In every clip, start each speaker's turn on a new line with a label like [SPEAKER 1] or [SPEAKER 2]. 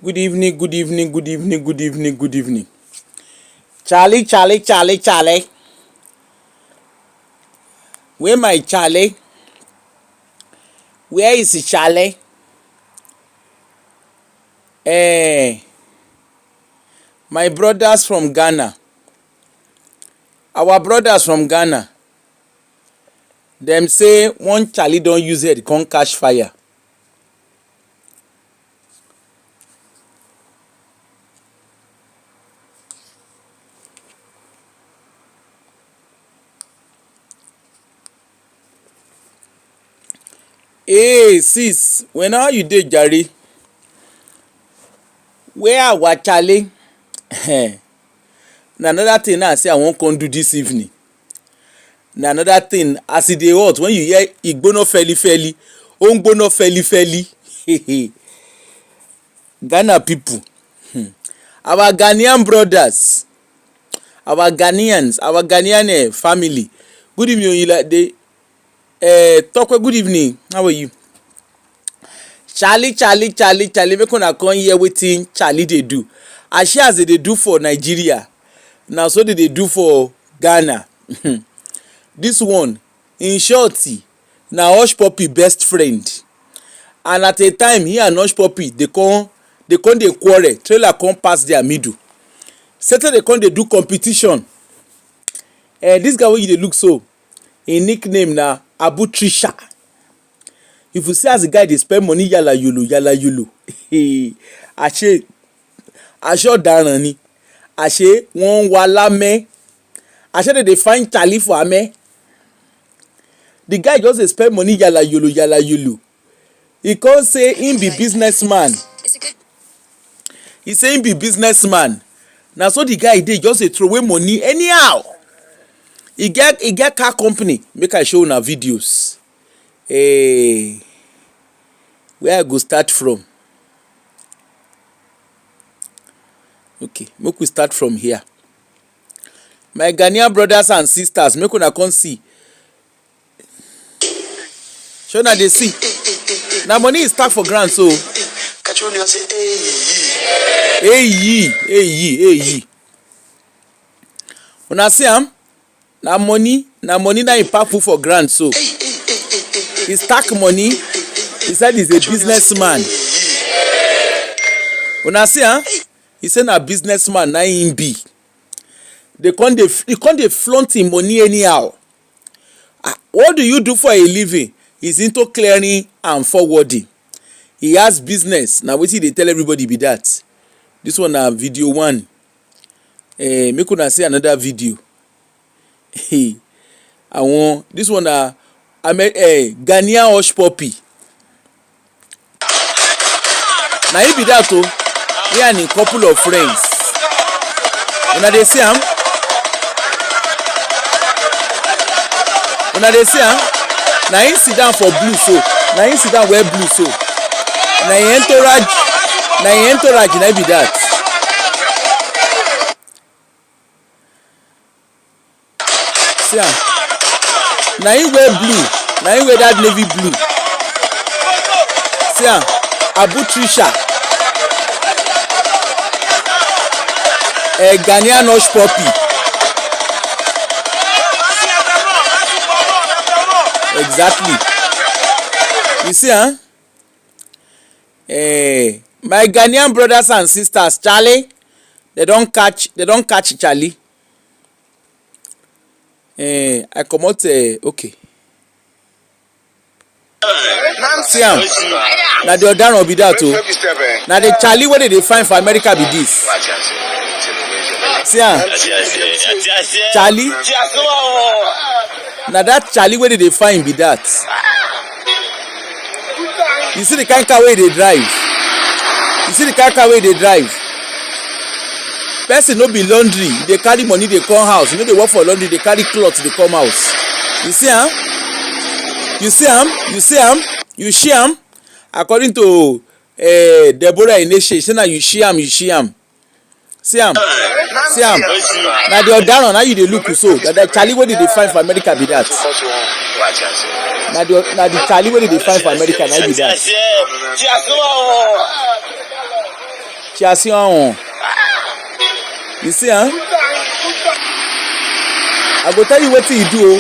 [SPEAKER 1] Good evening, good evening, good evening, good evening, good evening. Charlie. Where my Charlie? Where is Charlie? My brothers from Ghana. Our brothers from Ghana. Them say one Charlie don't use head, can't catch fire. Hey sis, when are you dey jare? Where our Charlie? Na another thing I say I wan come do this evening. Na another thing as e dey hot when you hear igbona feli o ngbona feli Ghana people, our Ghanaian brothers, our Ghanaians, our Ghanaian family. Good evening Oyinlade. Tokwe, good evening, how are you? Charlie, make una come hear wetin Charlie dey do. As they dey do for Nigeria, na so they dey do for Ghana. This one, in short, na Hush Puppy best friend. And at a time, he and Hush Puppy dey come dey quarrel. Trailer come pass their middle. Settle they come dey do competition. This guy wey you dey look so, him nickname na Abu Trisha. If you see as the guy dey spend money yala yolo, àṣé ọ̀daràn ni, àṣé wọ́n wá lámẹ́, àṣé dey find Charlie for amẹ́. The guy just dey spend money yala yolo. He come say him be businessman. He say him be businessman. Na so the guy dey just dey throw away money anyhow. He get car company. Make I show una videos. Where I go start from? Okay, make we start from here. My Ghanaian brothers and sisters, make una come see. Show una dey see. Na money is stack for ground so. Hey yi. Una see am? Na money na him pack full for ground so. He stack money. He said he's a businessman. Una see am? He say na businessman na him be. He come dey flaunt him money anyhow. What do you do for a living? He's into clearing and forwarding. He has business. Na wetin dey tell everybody be that. This one na video one. Make una see another video. This one na Ghanaian Hush Puppy. Na him be that o. He and a couple of friends. Una dey see am? Una dey see am? Na him sit down for blue so. Na him sit down wear blue so. Na him entourage na be that. See am? Na him wear blue. Na him wear that navy blue. See am? Abu Trisha. Ghanaian Hush Puppy. Exactly. You see, huh? My Ghanaian brothers and sisters, Charlie, they don't catch Charlie. I come out. Okay. See am? Na the ọ̀daràn be that o. Na the Charlie wey dey find for America be this. See am? Charlie. Na that Charlie wey dey find be that. You see the kind car wey dey drive? Person no be laundry, dey carry money dey come house. You no dey work for laundry, dey carry cloth dey come house. You see am? You see am? According to Deborah Ineshe, say na you see am. See am? Na the ọ̀daràn na you dey look so. Na the Charlie wey dey find for America be that. Na the Charlie wey dey find for America na be that. Chiasion. You see, huh? I go tell you what he do.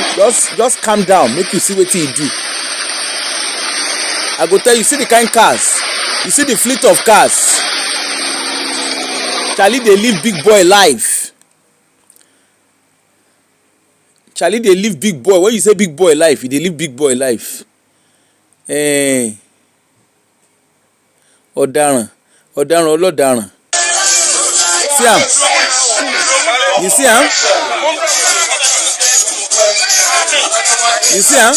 [SPEAKER 1] Just calm down. Make you see what he do. I go tell you, see the kind cars. You see the fleet of cars. Charlie, they live big boy life. Charlie, they live big boy. When you say big boy life, they live big boy life. Ọ̀daràn ọlọ́daràn. See am? You see am? You see am?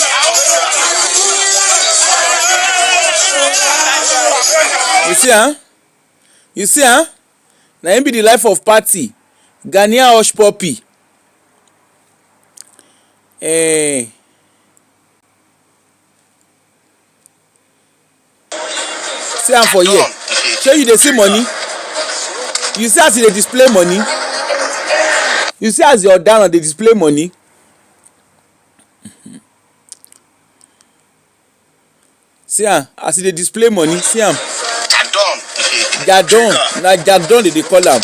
[SPEAKER 1] You see am? You see am? Na him be the life of party. Ghanaian hush puppy. See am for here. Shey you dey see money? You see as e dey display money? You see as the ọ̀daràn dey display money? See am as e dey display money? See am? Jadon. Na Jadon dey call am.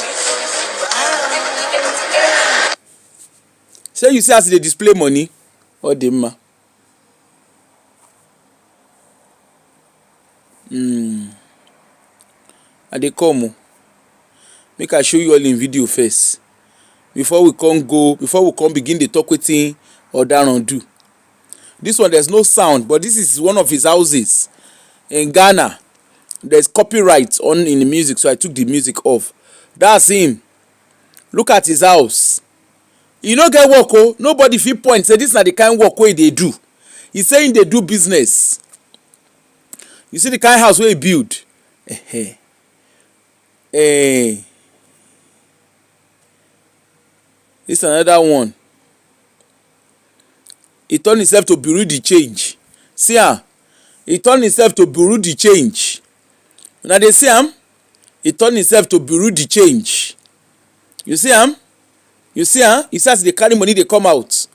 [SPEAKER 1] Shey you see as e dey display money? Ọ dị mma. I dey come o. Make I show you all in video first. Before we come begin dey talk wetin ọ̀daràn do. This one there's no sound, but this is one of his houses in Ghana. There's copyright on in the music, so I took the music off. That's him. Look at his house. E no get work o. Nobody fit point say this na the kind work wey e dey do. He say him dey do business. You see the kind house wey he build? This another one. He turn himself to bureau de change. See am? He turn himself to bureau de change. Una dey see am? He turn himself to bureau de change. You see am? You see am? You see as dey carry money dey come out.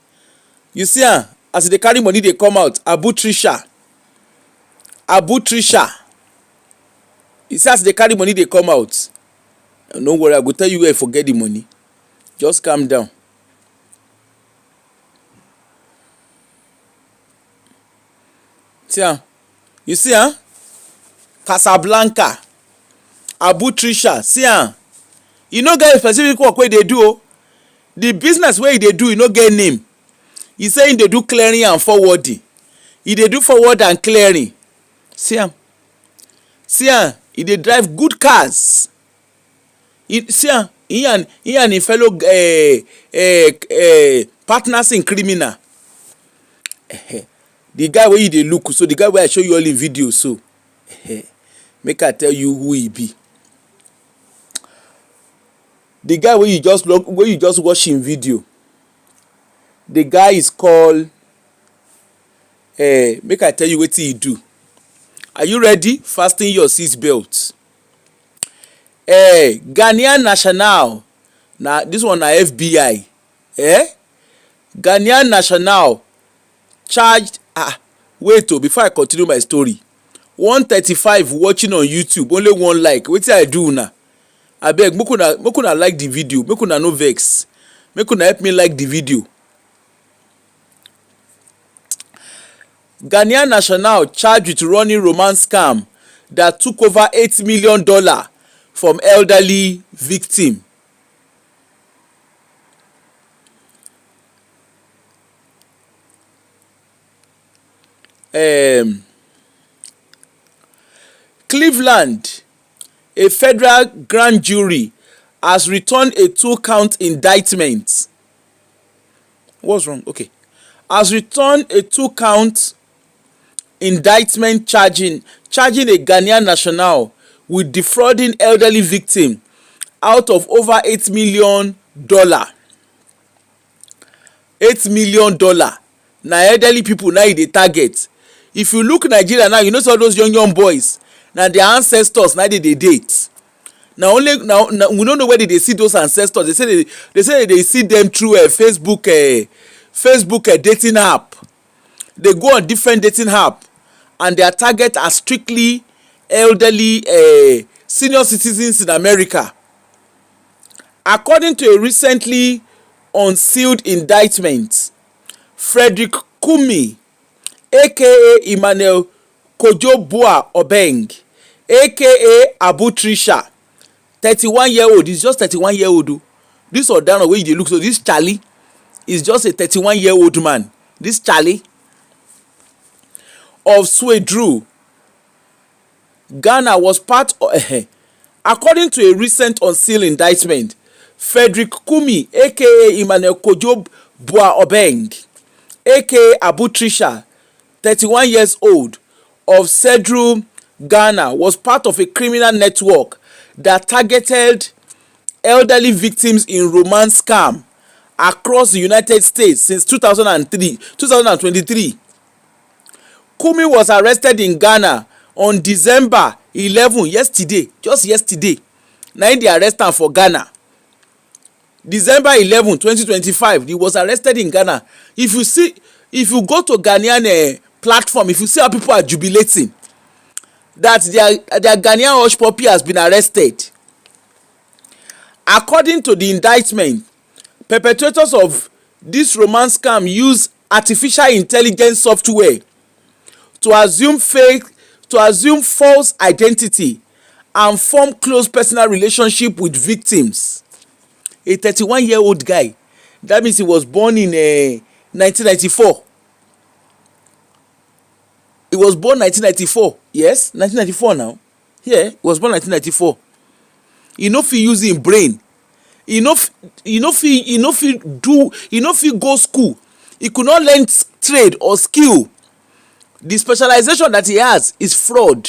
[SPEAKER 1] You see am? As dey carry money dey come out. Abu Trisha. You see as dey carry money dey come out. No worry, I go tell you where I forget the money. Just calm down. See am? You see am? Casablanca. Abu Trisha. See am? You no get a specific work wey e dey do o. The business wey e dey do, e no get name. He say e dey do clearing and forwarding. E dey do forward and clearing. See am? See am? E dey drive good cars. See am? He and him fellow partners in criminal. The guy wey you dey look, so the guy wey I show you all in video, so make I tell you who he be. The guy wey you just watch him video, the guy is called make I tell you wetin he do. Are you ready? Fasten your seat belt. Ghanaian national. Na this one na FBI. Ghanaian national charged wait o, before I continue my story. 135 watching on YouTube, only one like. Wetin I do una? Abeg make una like the video, make una no vex. Make una help me like the video. Ghanaian national charged with running romance scam that took over $8 million from elderly victim. Cleveland, a federal grand jury has returned a 2-count indictment. What's wrong? Okay. Has returned a 2-count indictment charging a Ghanaian national with defrauding elderly victim out of over $8 million. $8 million. Na elderly people now dey target. If you look Nigeria now, you know all those young boys, na their ancestors now they date. Now we don't know where they see those ancestors. They say they see them through a Facebook dating app. They go on different dating app, and their target are strictly elderly senior citizens in America. According to a recently unsealed indictment, Frederick Kumi, aka Emmanuel Kojobua Obeng, aka Abu Trisha, 31-year-old, is just 31-year-old. This Odano wey you dey look, so this Charlie is just a 31-year-old man. This Charlie of Swedru, Ghana, was part of, according to a recent unsealed indictment, Frederick Kumi, aka Emmanuel Kojobua Obeng, aka Abu Trisha, 31 years old, of Swedru, Ghana, was part of a criminal network that targeted elderly victims in romance scam across the United States since 2023. Kumi was arrested in Ghana on December 11, just yesterday. Na him dey arrest am for Ghana. December 11, 2025, he was arrested in Ghana. If you go to Ghanaian platform, if you see how people are jubilating that their Ghanaian hush puppy has been arrested. According to the indictment, perpetrators of this romance scam use artificial intelligence software to assume false identity and form close personal relationship with victims. A 31-year-old guy, that means he was born in 1994. He was born 1994. Yes, 1994 now. Yeah, he was born 1994. He no fit use him brain. He no fit go school. He could not learn trade or skill. The specialization that he has is fraud.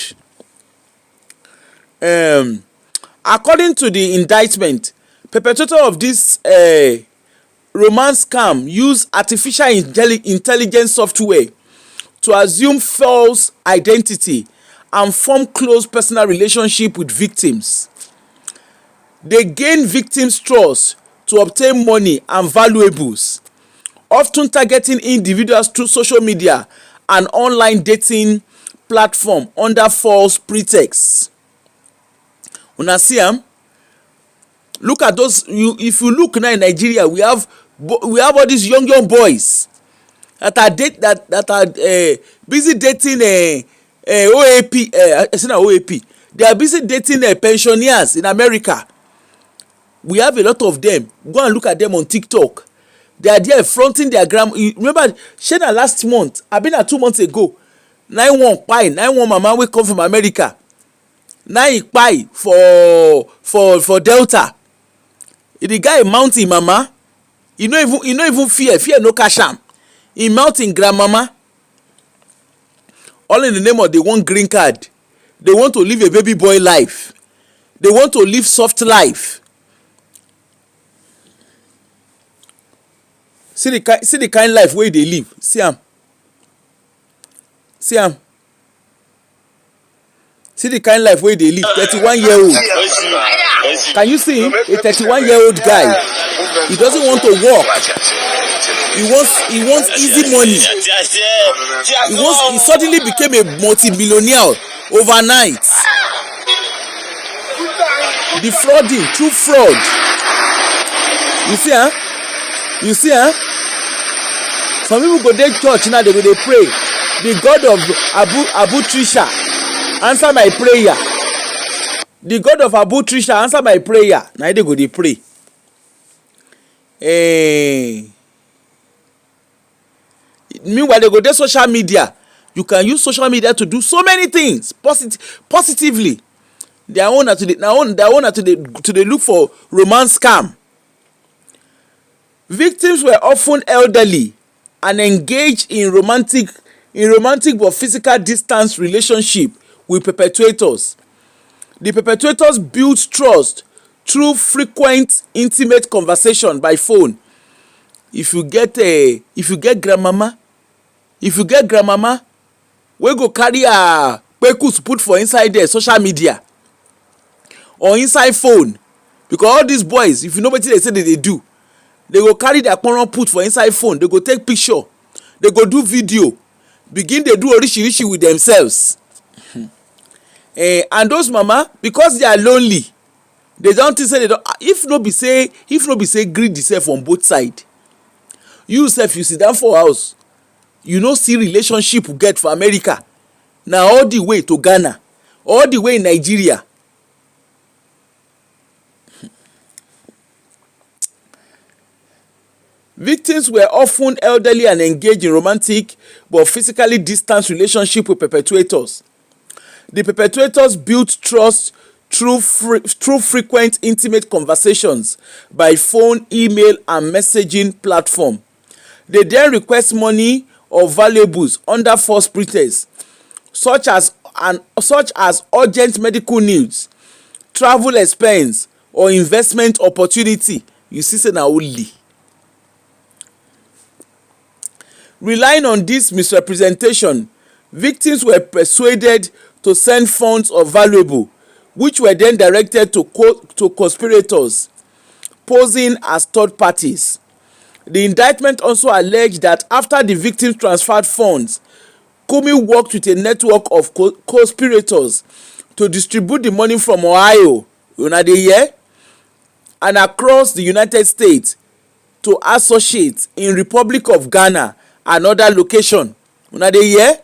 [SPEAKER 1] According to the indictment, perpetrator of this romance scam use artificial intelligence software to assume false identity and form close personal relationship with victims. They gain victims' trust to obtain money and valuables, often targeting individuals through social media and online dating platform under false pretexts. Una see am? Look at those. If you look now in Nigeria, we have all these young boys that are busy dating OAP. It's not OAP. They are busy dating pensioners in America. We have a lot of them. Go and look at them on TikTok. They are there fronting their grandma. Remember, Shena last month, I been 2 months ago. 9-1 mama wey come from America. 9 kpai for Delta. The guy mounting mama. He no even fear no catch am. He mounting grandmama. All in the name of they want green card. They want to live a baby boy life. They want to live soft life. See the kind life wey they live. See am. See the kind life wey they live. 31-year-old. Can you see him? A 31-year-old guy. He doesn't want to work. He wants easy money. He suddenly became a multi-millionaire overnight. Defrauding, true fraud. You see, huh? Some people go to church now, they pray. The God of Abu Trisha, answer my prayer. The God of Abu Trisha, answer my prayer. Now they go they pray. Meanwhile, they go to social media. You can use social media to do so many things positively. Their own to the look for romance scam. Victims were often elderly and engaged in romantic but physical distance relationship with perpetrators. The perpetrators built trust through frequent intimate conversation by phone. If you get grandmama we go carry a pekus put for inside there social media or inside phone, because all these boys, if you know wetin they say they do, they go carry their kporon put for inside phone. They go take picture, they go do video, begin they do orishirishi with themselves. And those mama, because they are lonely, they don think say they don, if no be say greed sef on both side, you sef you sit down for house, you no see relationship get for America, na all the way to Ghana, all the way in Nigeria. Victims were often elderly and engaged in romantic but physically distant relationship with perpetrators. The perpetrators built trust through frequent intimate conversations by phone, email, and messaging platform. They then request money or valuables under false pretense, such as urgent medical needs, travel expense, or investment opportunity. You see say na only. Relying on this misrepresentation, victims were persuaded to send funds or valuable, which were then directed to conspirators posing as third parties. The indictment also alleged that after the victims transferred funds, Kumi worked with a network of conspirators to distribute the money from Ohio, una dey hear, and across the United States to associates in Republic of Ghana and other location. Una dey hear?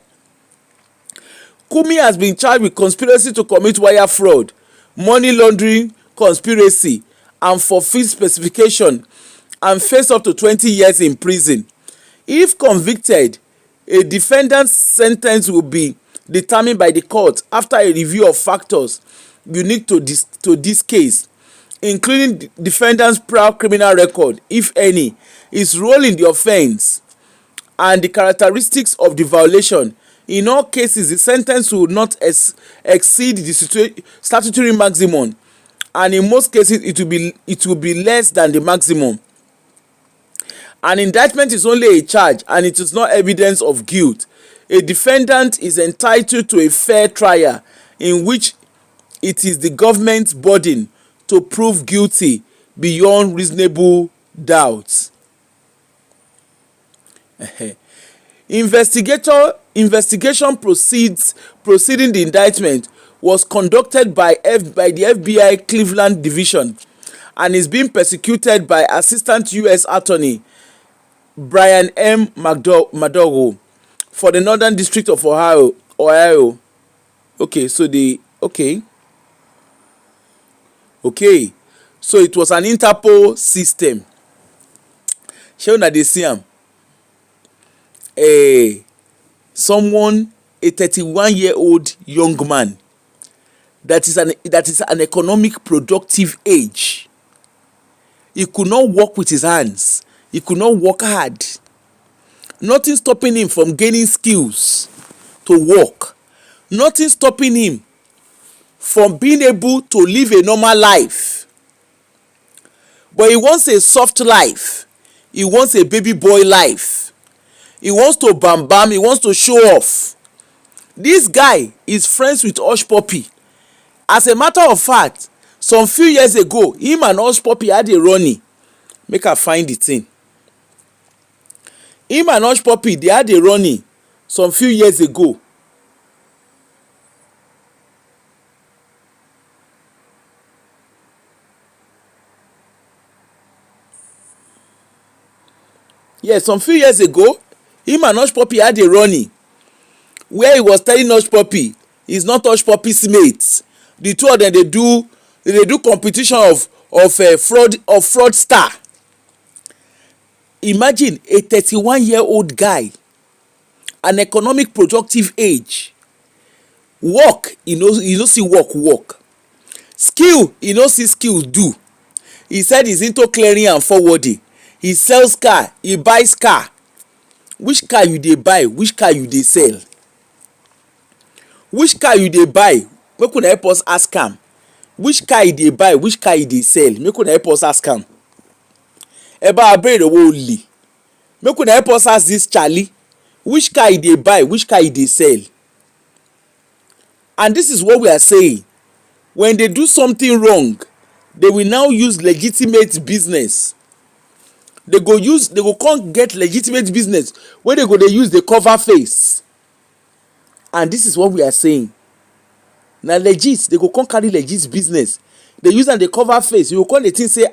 [SPEAKER 1] Kumi has been charged with conspiracy to commit wire fraud, money laundering conspiracy, and for fee specification, and face up to 20 years in prison. If convicted, a defendant's sentence will be determined by the court after a review of factors unique to this case, including the defendant's prior criminal record, if any, his role in the offence, and the characteristics of the violation. In all cases, the sentence will not exceed the statutory maximum, and in most cases it will be less than the maximum. An indictment is only a charge, and it is not evidence of guilt. A defendant is entitled to a fair trial in which it is the government's burden to prove guilty beyond reasonable doubt. Investigation preceding the indictment was conducted by the FBI Cleveland Division and is being prosecuted by Assistant U.S. Attorney Brian M. McDougall for the Northern District of Ohio. Okay, so so it was an Interpol system. Shey una dey see am? A 31-year-old young man that is an economic productive age. He could not work with his hands. He could not work hard. Nothing stopping him from gaining skills to work. Nothing stopping him from being able to live a normal life. But he wants a soft life. He wants a baby boy life. He wants to bam bam. He wants to show off. This guy is friends with Hush Puppy. As a matter of fact, some few years ago, him and Hush Puppy had a running. Make I find the thing. Him and Hush Puppy, they had a running some few years ago. Yes, some few years ago, him and Hush Puppy had a running where he was telling Hush Puppy he's not Hush Puppy's mate. The two of them, they do competition of fraudster. Imagine a 31-year-old guy, an economic productive age. Work, he no see work. Skill, he no see skill do. He said he's into clearing and forwarding. He sells car, he buys car. Which car you dey buy? Which car you dey sell? Which car you dey buy? Make una help us ask am. Which car you dey buy? Which car you dey sell? Make una help us ask am. Eba abere wo only. Make una help us ask this Charlie. Which car you dey buy? Which car you dey sell? And this is what we are saying. When they do something wrong, they will now use legitimate business. They go come get legitimate business where they use the cover face. And this is what we are saying. na legit, they go come carry legit business. They use am dey cover face. You go come dey think say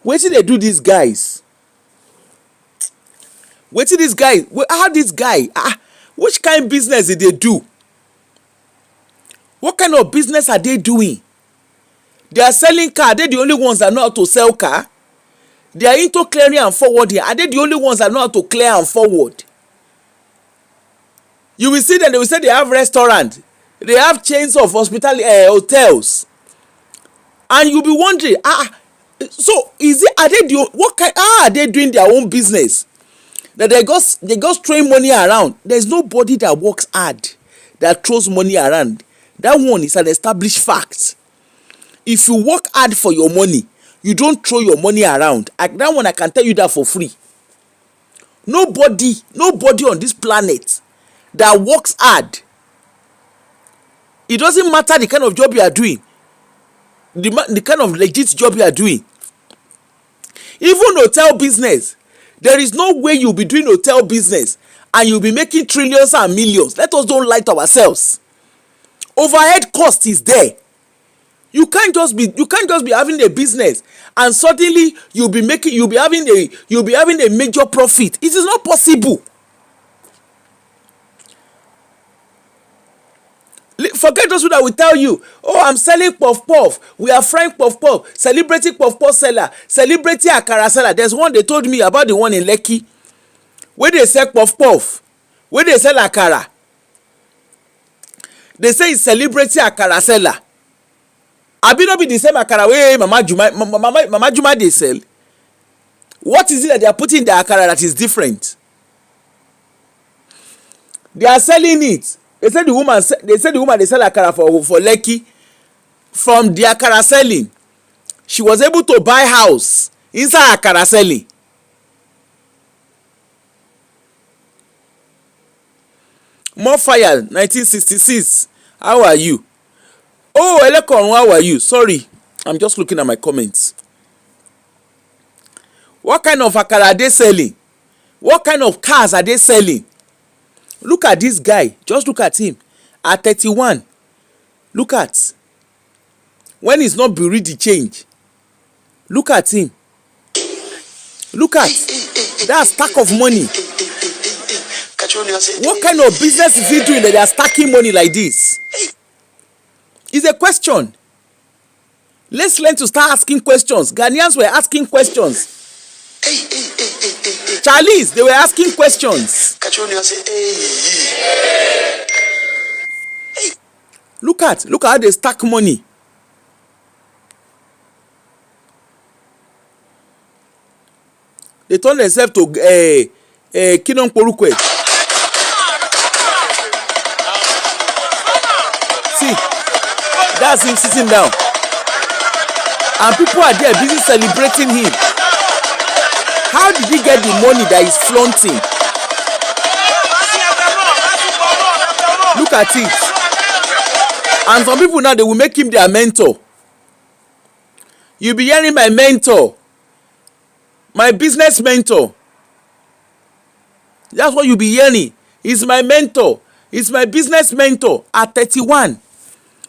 [SPEAKER 1] wetin dey do these guys? Wetin this guy, how this guy, which kind business did they do? What kind of business are they doing? They are selling car. Are they the only ones that know how to sell car? They are into clearing and forwarding. Are they the only ones that know how to clear and forward? You will see them, they will say they have restaurant. They have chains of hospitality hotels. And you'll be wondering, so is it, are they the, what kind, how are they doing their own business? That they just throwing money around. There's nobody that works hard that throws money around. That one is an established fact. If you work hard for your money, you don't throw your money around. That one I can tell you that for free. Nobody on this planet that works hard. It doesn't matter the kind of job you are doing, the kind of legit job you are doing. Even hotel business, there is no way you'll be doing hotel business and you'll be making trillions and millions. Let us don't lie to ourselves. Overhead cost is there. You can't just be having a business and suddenly you'll be having a major profit. It is not possible. Forget those who that will tell you, oh, I'm selling puff puff. We are frying puff puff. Celebrity puff puff seller. Celebrity akara seller. There's one they told me about, the one in Lekki, where they sell puff puff, where they sell akara. They say it's celebrity akara seller. Abi no be the same akara wey Mama Juma they sell. What is it that they are putting in the akara that is different? They are selling it. They say the woman they sell akara for Lekki. From the akara selling, she was able to buy house inside akara selling. More fire 1966. How are you? Oh, Elekon, how are you? Sorry, I'm just looking at my comments. What kind of akara are they selling? What kind of cars are they selling? Look at this guy. Just look at him. At 31. Look at. When he's not buried the change. Look at him. Look at. That stack of money. What kind of business is he doing that they are stacking money like this? It's a question. Let's learn to start asking questions. Ghanaians were asking questions. Charlies, they were asking questions. Look at how they stack money. They turn themselves to Kinon Porukwe. See, that's him sitting down. And people are there busy celebrating him. How did he get the money that he's flaunting? Look at it. And some people now, they will make him their mentor. You'll be hearing my mentor. My business mentor. That's what you'll be hearing. He's my mentor. He's my business mentor at 31.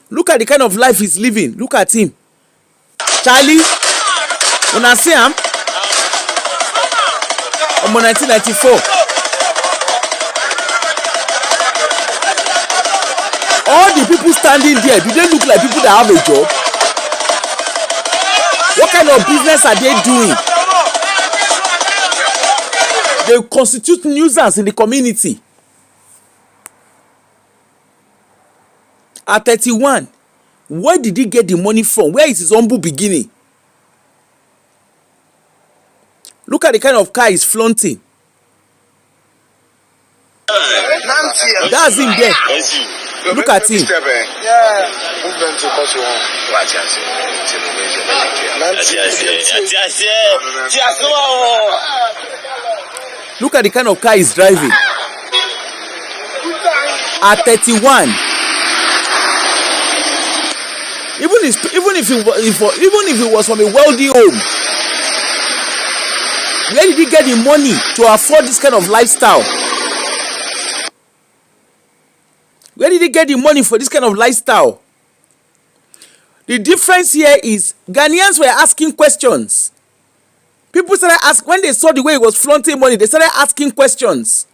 [SPEAKER 1] Look at the kind of life he's living. Look at him. Charlie, when I see him, I'm 1994. All the people standing there, do they look like people that have a job? What kind of business are they doing? They constitute nuisance in the community. At 31, where did he get the money from? Where is his humble beginning? Look at the kind of car he's flaunting. That's him there. Look at him. Look at the kind of car he's driving. At 31. Even if he was from a wealthy home, where did he get the money to afford this kind of lifestyle? Where did he get the money for this kind of lifestyle? The difference here is Ghanaians were asking questions. People started asking, when they saw the way he was flaunting money, they started asking questions.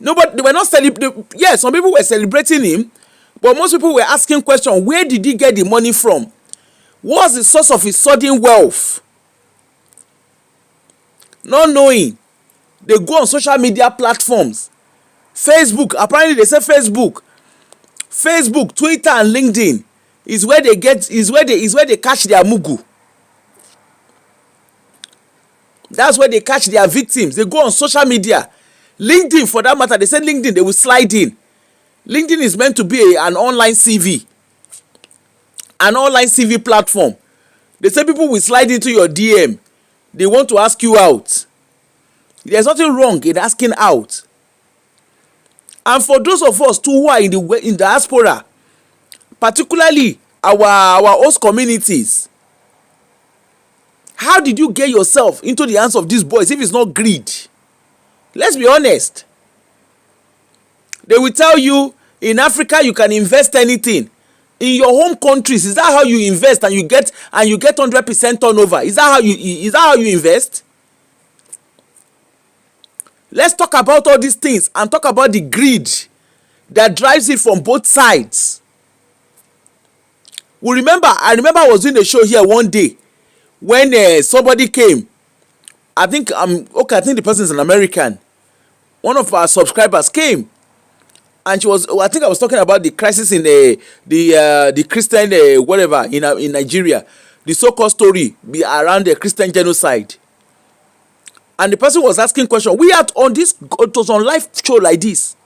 [SPEAKER 1] Nobody, they were not celebrating. Yes, some people were celebrating him, but most people were asking questions. Where did he get the money from? What's the source of his sudden wealth? Not knowing, they go on social media platforms. Facebook, apparently they say Facebook, Twitter, and LinkedIn is where they catch their mugu. That's where they catch their victims. They go on social media. LinkedIn, for that matter, they say LinkedIn, they will slide in. LinkedIn is meant to be an online CV platform. They say people will slide into your DM. They want to ask you out. There's nothing wrong in asking out. And for those of us too who are in diaspora, particularly our host communities, how did you get yourself into the hands of these boys if it's not greed? Let's be honest. They will tell you in Africa you can invest anything. In your home countries, is that how you invest and you get 100% turnover? Is that how you invest? Let's talk about all these things and talk about the greed that drives it from both sides. I remember I was doing a show here one day when somebody came. I think the person is an American. One of our subscribers came, and I think I was talking about the crisis in the Christian whatever in Nigeria, the so-called story around the Christian genocide. And the person was asking questions. We had on this, it was on live show like this,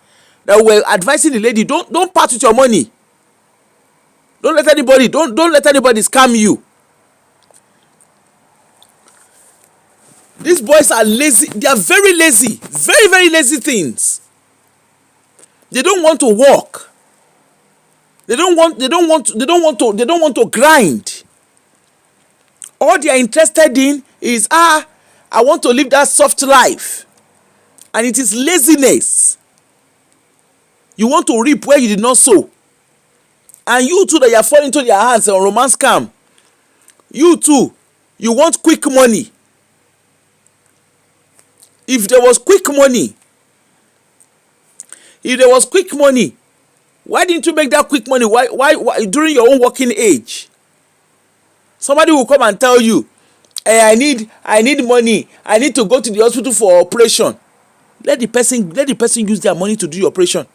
[SPEAKER 1] that we were advising the lady, don't part with your money. Don't let anybody scam you. These boys are lazy. They are very lazy. Very, very lazy things. They don't want to work. They don't want to grind. All they are interested in is I want to live that soft life. And it is laziness. You want to reap where you did not sow. And you too, that you are falling into their hands on romance scam. You too, you want quick money. If there was quick money, why didn't you make that quick money? Why during your own working age? Somebody will come and tell you, hey, I need money. I need to go to the hospital for operation. Let the person use their money to do the operation.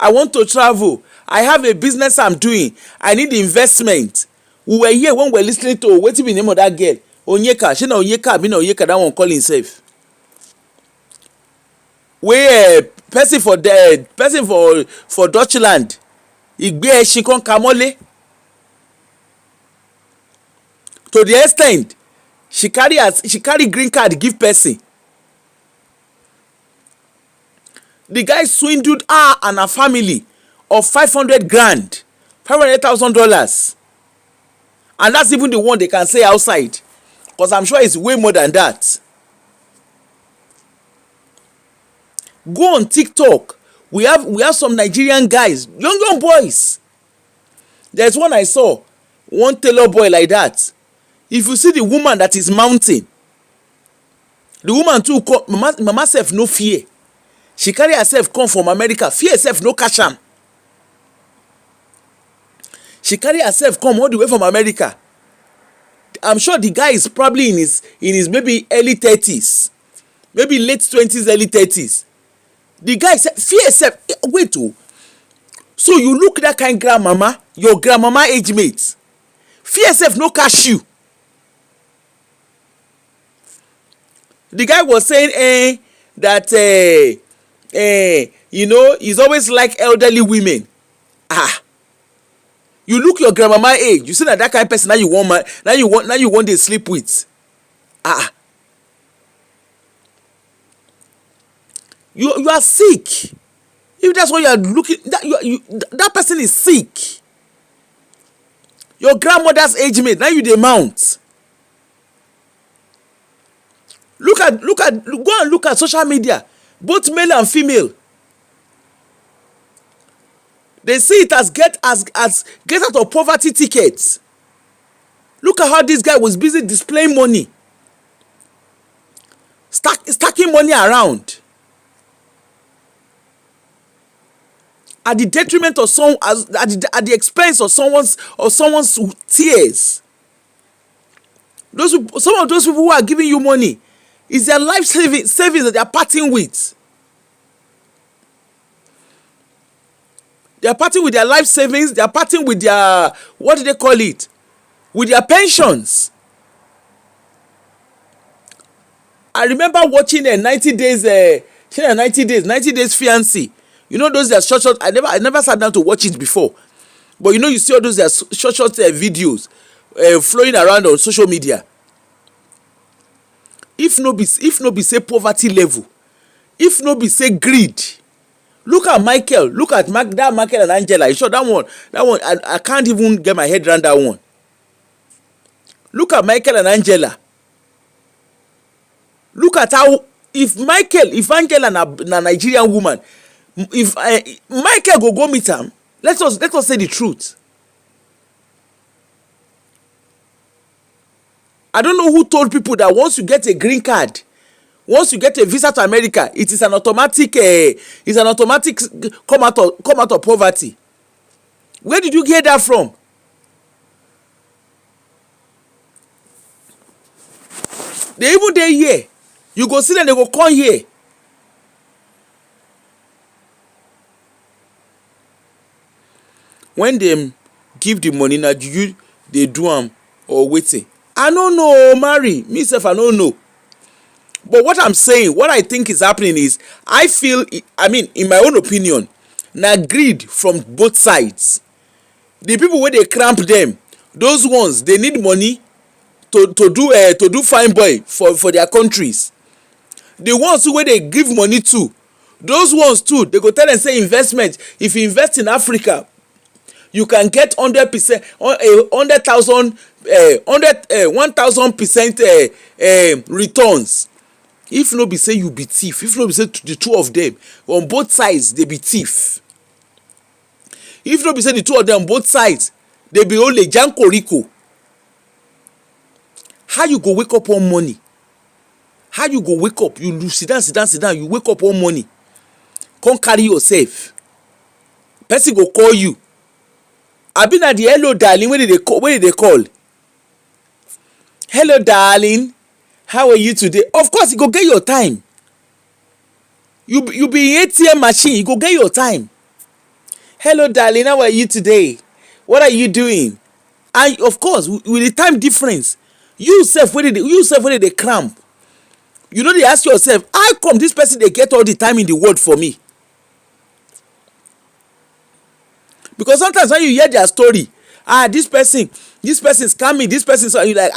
[SPEAKER 1] I want to travel. I have a business I'm doing. I need investment. We were here when we were listening to what's the name of that girl? Onyeka. She na Onyeka, that one call himself. We person for Dutchland. Igbe Eshikon Kamole. To the extent she carry green card give person. The guy swindled her and her family of 500 grand, $500,000, and that's even the one they can say outside, because I'm sure it's way more than that. Go on TikTok. We have some Nigerian guys, young boys. There's one I saw, one tailor boy like that. If you see the woman that is mounting, the woman too, mama self no fear. She carry herself come from America. Fear herself no catch am. She carry herself come all the way from America. I'm sure the guy is probably in his maybe early 30s, maybe late 20s, early 30s. The guy said, fear herself. Wait, so you look that kind grandmama, your grandmama age mate. Fear herself no catch you. The guy was saying that he's always like elderly women. You look your grandmama age, you see that kind of person now you want to sleep with. You are sick. If that's what you are looking, that person is sick. Your grandmother's age mate, now you dey mount. Go and look at social media, both male and female. They see it as get out of poverty tickets. Look at how this guy was busy displaying money, stacking money around at the detriment of at the expense of someone's tears. Some of those people who are giving you money, is their life savings that they are parting with. They are parting with their life savings. They are parting with their, what do they call it, with their pensions. I remember watching a 90 days fiancé. You know those that short. I never sat down to watch it before, but you know, you see all those that short videos flowing around on social media. If no be say poverty level, if no be say greed. Look at Michael. Look at that Michael and Angela. You sure that one? I can't even get my head around that one. Look at Michael and Angela. Look at how, if Angela na Nigerian woman, if Michael go meet am, let us say the truth. I don't know who told people that once you get a green card, once you get a visa to America, it is an automatic come out of poverty. Where did you get that from? They even dey here. You go see them, they go come here. When them give the money, na you they do am or waiting. I don't know, Mary. Myself, I don't know. But what I'm saying, what I think is happening is, I feel, in my own opinion, na greed from both sides. The people where they cramp them, those ones, they need money to do fine boy for their countries. The ones who where they give money to, those ones too, they go tell them say investment. If you invest in Africa, you can get 100%, 1,000% returns. If no be say you be thief, if no be say the two of them on both sides they be thief, if no be say the two of them on both sides they be only janko rico, how you go wake up on money? How you go wake up? You sit down, you wake up on money, come carry yourself, person go call you. I been at the hello darling, where did they call? Hello darling, how are you today? Of course you go get your time. You be in ATM machine, you go get your time. Hello darling, how are you today? What are you doing? And of course with the time difference, you self where they cramp. You know, they ask yourself, how come this person they get all the time in the world for me? Because sometimes when you hear their story, this person scam me, this person, so you like,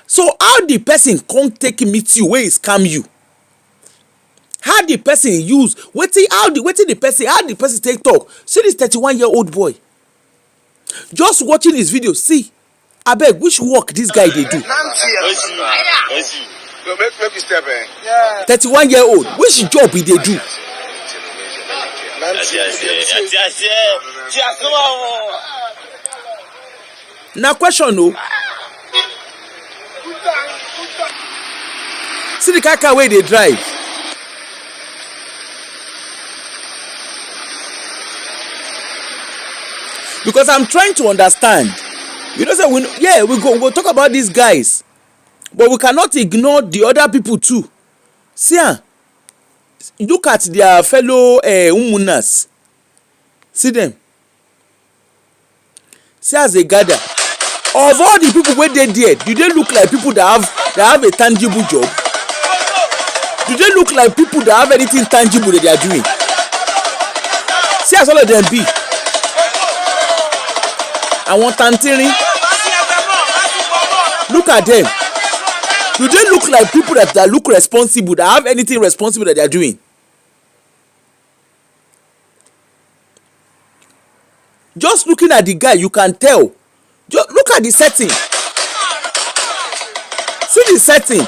[SPEAKER 1] so how the person can't take meet you where he scam you? How the person use how the person take talk? See this 31-year-old boy, just watching his video, see, abeg, which work this guy they do? 31-year-old, which job he they do? Now question, no. See the car where they drive. Because I'm trying to understand. You know, say we'll talk about these guys, but we cannot ignore the other people too. See, look at their fellow umunas. See them. See as they gather. Of all the people where they there, do they look like people that have a tangible job? Do they look like people that have anything tangible that they are doing? See as all of them be. I want Tantiri. Look at them. Do they look like people that look responsible, that have anything responsible that they are doing? Just looking at the guy, you can tell. Just look at the setting. See the setting.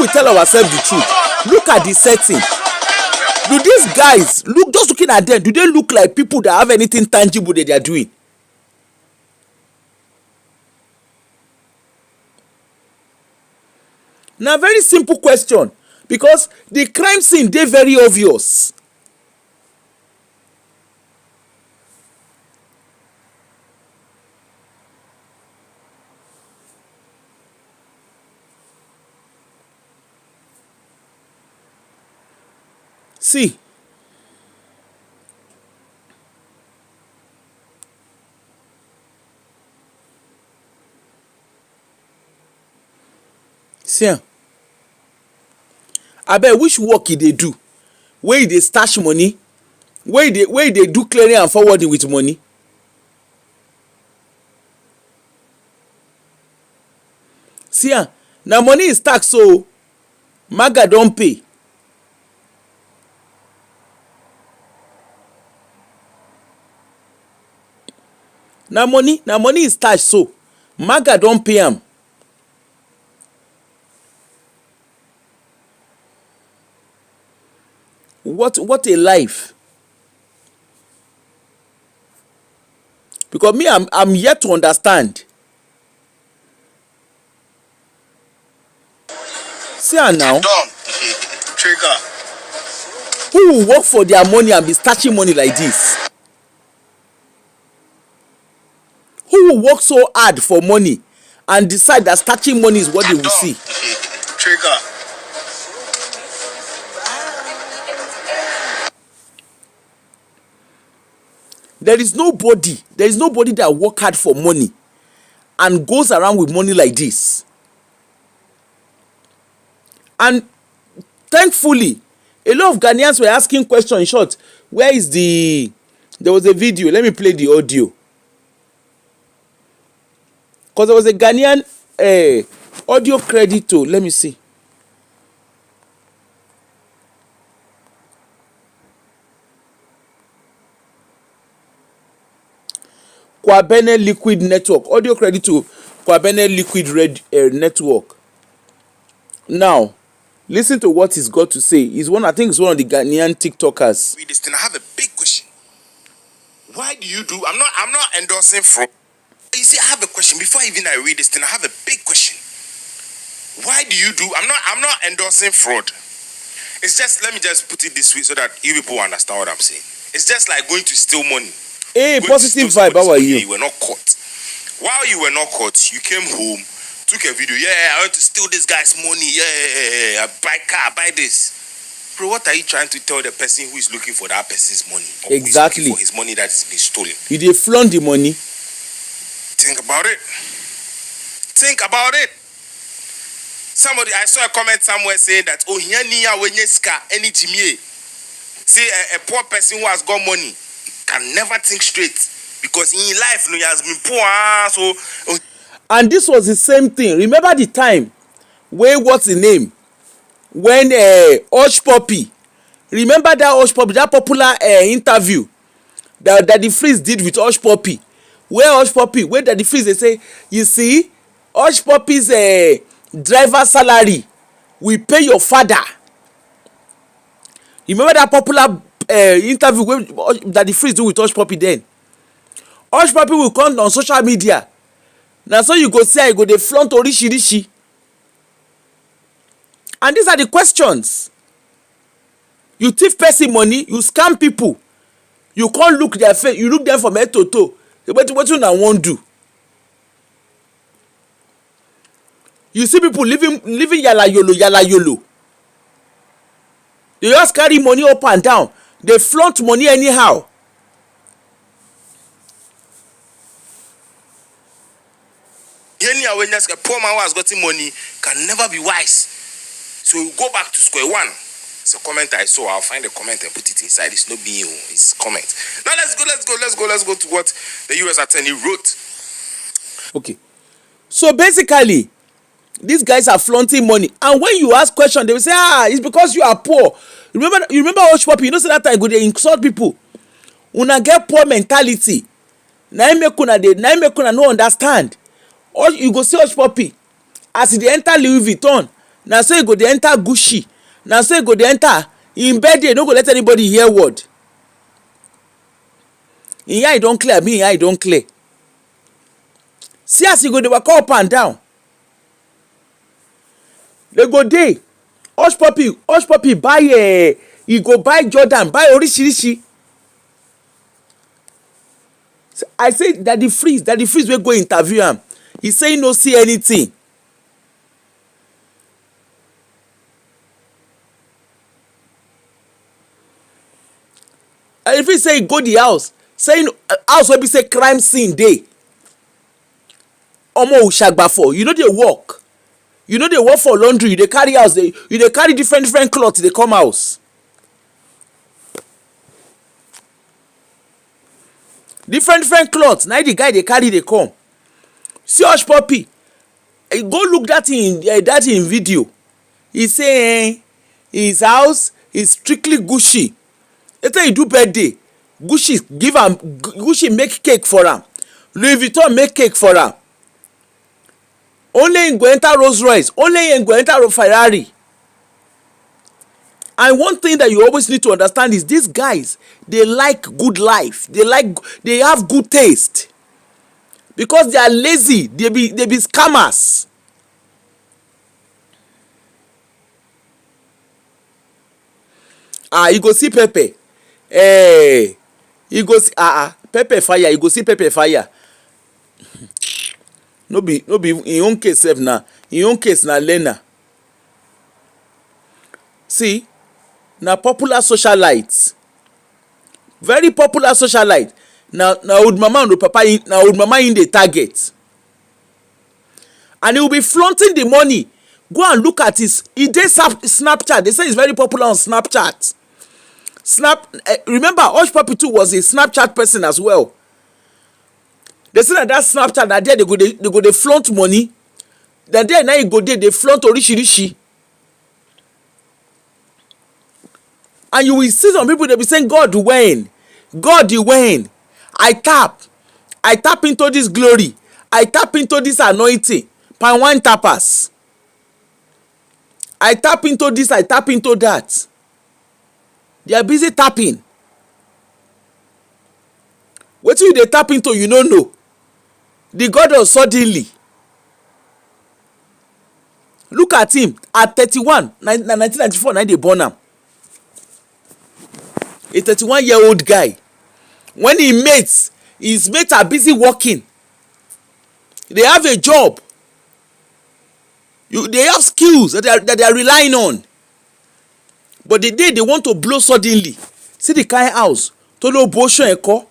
[SPEAKER 1] we tell ourselves the truth, look at the setting. Do these guys look, just looking at them, do they look like people that have anything tangible that they are doing? Na very simple question, because the crime scene dey very obvious. See, see, abeg, which work e dey do wey e dey stash money, wey e dey do clearing and forwarding with money? See, na money is tax, so maga don pay. Na money is tax, so maga don pay am. What a life. Because me, I'm yet to understand. See am now.
[SPEAKER 2] Trigger.
[SPEAKER 1] Who will work for their money and be stashing money like this? Who will work so hard for money and decide that stashing money is what they will see?
[SPEAKER 2] Trigger.
[SPEAKER 1] There is nobody that work hard for money and goes around with money like this. And thankfully, a lot of Ghanaians were asking questions. In short, where is the... There was a video. Let me play the audio. Because there was a Ghanaian audio credit to... Let me see. Kwabene Liquid Network. Audio credit to Kwabene Liquid Network. Now, listen to what he's got to say. I think he's one of the Ghanaian TikTokers.
[SPEAKER 2] Read this thing. I have a big question. Why do you do? I'm not endorsing fraud. You see, I have a question. Before even I read this thing, I have a big question. Why do you do? I'm not endorsing fraud. It's just, let me just put it this way so that you people understand what I'm saying. It's just like going to steal money.
[SPEAKER 1] Hey, positive vibe. How are you?
[SPEAKER 2] You were not caught. While you were not caught, you came home, took a video. Yeah, I want to steal this guy's money. Yeah, I buy car, buy this. Bro, what are you trying to tell the person who is looking for that person's money? Or
[SPEAKER 1] exactly.
[SPEAKER 2] Who is looking for his money that is being stolen?
[SPEAKER 1] You dey flaunt the money.
[SPEAKER 2] Think about it. Think about it. Somebody, I saw a comment somewhere saying that, oh, any Jimmy. See, a poor person who has got money can never think straight because in life, he has been poor.
[SPEAKER 1] And this was the same thing. Remember the time where, what's the name? When Hush Puppy. Remember that Hush Puppy, that popular interview that the Freeze did with Hush Puppy. Where Hush Puppy, where the Freeze, they say, you see, Hush Puppy's driver salary will pay your father. Remember that popular interview that the Freeze do with Hush Puppy then? Hush Puppy will come on social media. Now so you go say, you go dey flaunt orishi. And these are the questions. You thief person money, you scam people. You can't look their face, you look them from head to toe. What you now wan do? You see people living yala yolo. They just carry money up and down. They flaunt money anyhow.
[SPEAKER 2] A poor man who has gotten money can never be wise. So you go back to square one. It's a comment I saw. I'll find a comment and put it inside. It's not being it's comment. Now let's go to what the US attorney wrote.
[SPEAKER 1] Okay. So basically, these guys are flaunting money. And when you ask questions, they will say, it's because you are poor. You remember Hush Puppy? You know, say that time go they insult people. Una get poor mentality. Na make una no understand. Or you go see Hush Puppy as they enter Louis Vuitton, na so e go dey enter Gucci, na so e go dey enter im birthday, no go let anybody hear word. Im eye don clear, me im eye don clear. See as e go dey waka up and down. They go dey hush puppy buy e go buy Jordan, buy orishirishi. I say that the freeze wey go interview am, he say he no see anything. And if he say he go the house, say house wey be say crime scene dey, omo ushagbafo, you no dey work, you no dey work for laundry, you dey carry house, you dey carry different cloth dey come house. Different cloth na the guy dey carry dey come. See hush puppy, go look that in video. He say his house is strictly Gucci. Later he do birthday, Gucci make cake for am, Louis Vuitton make cake for am. Only him go enter Rolls Royce, only him go enter Ferrari. And one thing that you always need to understand is these guys, they like good life, they have good taste, because they are lazy, they be scammers. You go see Pepe, you go see Pepe fire, you go see Pepe fire. no be in own case sef na, in own case na learner. See, na popular socialite, very popular socialite. Na old mama and papa, na old mama in the target, and he will be flaunting the money. Go and look at his, he dey Snapchat. They say he's very popular on Snapchat. Remember hush puppy too was a Snapchat person as well. They say that Snapchat, that there they go dey flaunt money, that there now you go dey flaunt orishirishi. And you will see some people, they be saying, God when I tap into this glory, I tap into this anointing, pan wine tappers, I tap into this, I tap into that. They are busy tapping. Wetin you dey tap into, you no know. The God of suddenly. Look at him at 31, 1994, na dey born am. A 31-year-old guy. When his mates are busy working, they have a job, they have skills that they are relying on, but the day they want to blow suddenly, see the kind house tolo bosho eko.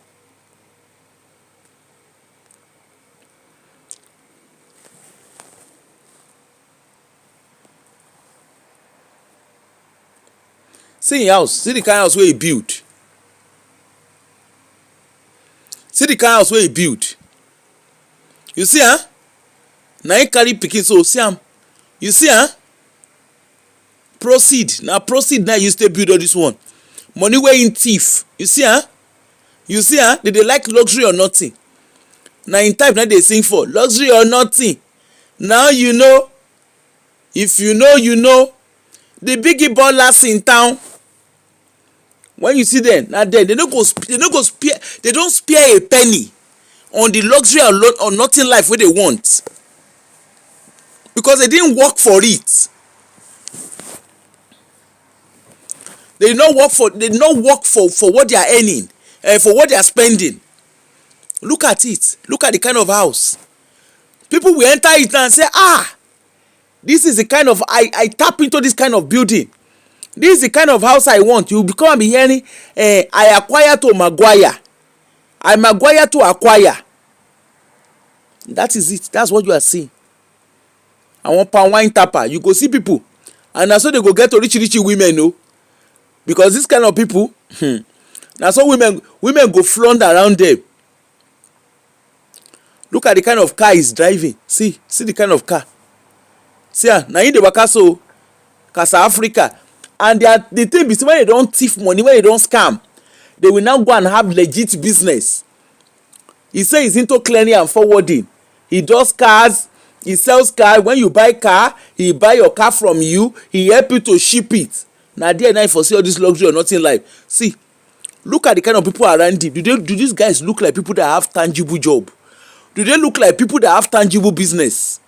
[SPEAKER 1] See him house, see the kind house wey he build. See the kind house wey he build. You see na him carry pikin, so see am. You see proceed na you still build all this one. Money wey him thief. You see you see they dey like luxury or nothing. Na in type na dey sing for luxury or nothing. Now you know, if you know, you know. The biggie ballers in town, when you see them, na there they no go spare, they don't spare a penny on the luxury or nothing life wey they want, because they didn't work for it. They did not work for what they are earning, for what they are spending. Look at it. Look at the kind of house. People will enter it and say, this is the kind of, I tap into this kind of building. This is the kind of house I want. You become and be hearing, I acquire to Maguire. I Maguire to acquire. That is it. That's what you are seeing. I want pan wine tapper. You go see people, and that's so they go get to rich women, no? Because this kind of people, that's so women go flaunt around them. Look at the kind of car he's driving. See the kind of car. See, now in the waka so, Casa Africa. And the thing is, when they don't thief money, when they don't scam, they will now go and have legit business. He says he's into clearing and forwarding. He does cars, he sells cars. When you buy car, he buy your car from you, he help you to ship it. Na there na you for see all this luxury or nothing life. See, look at the kind of people around him. Do these guys look like people that have tangible job? Do they look like people that have tangible business?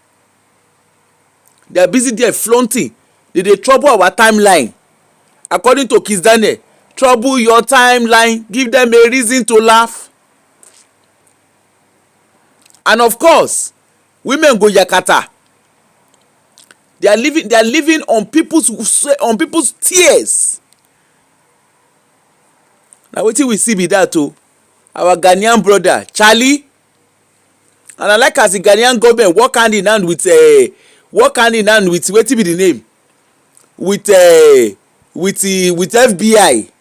[SPEAKER 1] They are busy there flaunting. They trouble our timeline. According to Kiss Daniel, trouble your timeline, give them a reason to laugh. And of course, women go yakata. They are living on people's tears. Na wetin we see be that o. Our Ghanaian brother Charlie, and I like as the Ghanaian government work hand in hand with wetin be the name, with FBI.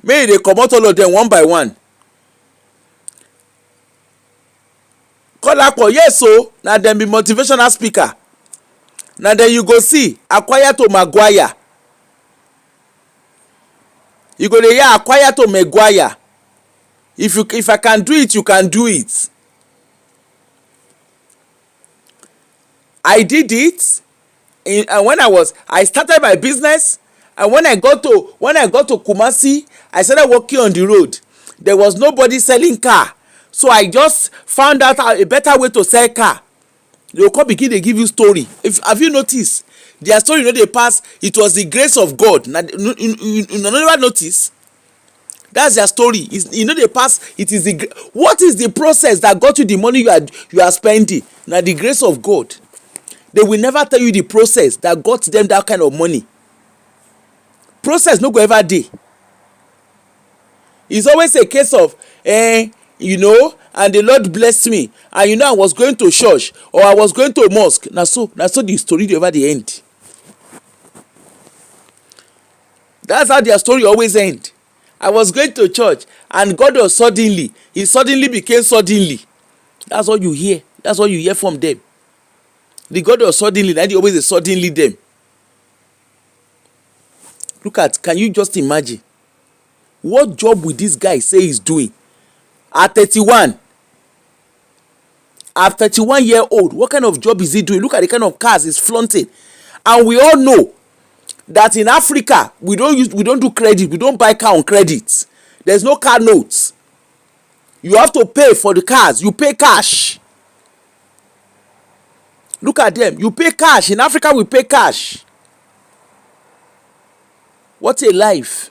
[SPEAKER 1] Make they comot all of them one by one. Kolapo, yes o, na dem be motivational speaker. Na then you go see acquire to Maguire. You go dey hear acquire to Maguire. If I can do it, you can do it. I did it and when I started my business, and when I got to Kumasi, I started working on the road. There was nobody selling car, so I just found out a better way to sell car. They will come begin dey give you story. Have you noticed their story no dey pass? It was the grace of God. Na you never notice? That's their story. You know dey pass. It is what is the process that got you the money you are spending? Na the grace of God. They will never tell you the process that got them that kind of money. Process no go ever dey. It's always a case of you know, and the Lord blessed me, and you know I was going to church or I was going to mosque. Na so the story dey over the end. That's how their story always end. I was going to church and God was he suddenly became suddenly. That's all you hear. That's all you hear from them. The God was suddenly, that they always suddenly them. Look at, can you just imagine? What job will this guy say he's doing? At 31. At 31-year-old, what kind of job is he doing? Look at the kind of cars he's flaunting. And we all know that in Africa, we don't do credit. We don't buy car on credit. There's no car notes. You have to pay for the cars. You pay cash. Look at them. You pay cash. In Africa, we pay cash. What a life.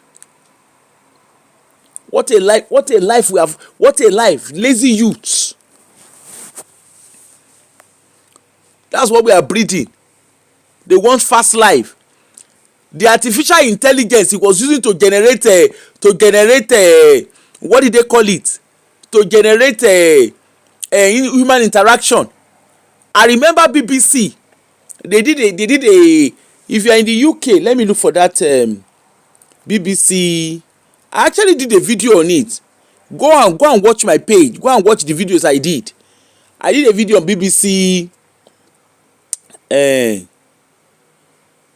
[SPEAKER 1] What a life. What a life we have. What a life. Lazy youths. That's what we are breeding. They want fast life. The artificial intelligence he was using to generate what did they call it? To generate human interaction. I remember BBC. They did a. If you are in the UK, let me look for that BBC. I actually did a video on it. Go and watch my page. Go and watch the videos I did. I did a video on BBC.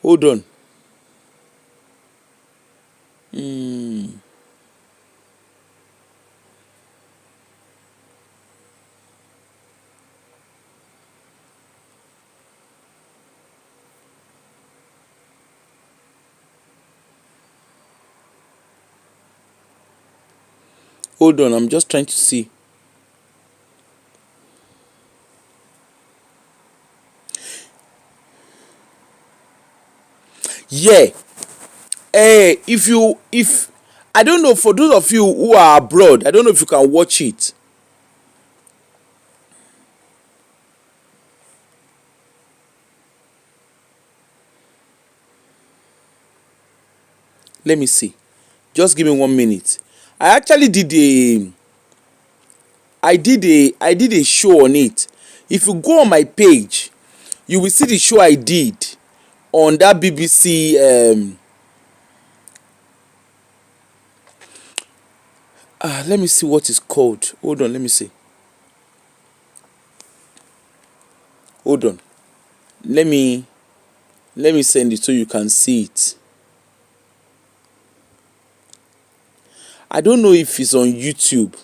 [SPEAKER 1] Hold on. Hold on, I'm just trying to see. Yeah. If I don't know, for those of you who are abroad, I don't know if you can watch it. Let me see. Just give me 1 minute. I actually did a show on it. If you go on my page, you will see the show I did on that BBC. Let me see what it's called. Hold on, let me see. Hold on. Let me send it so you can see it. I don't know if it's on YouTube.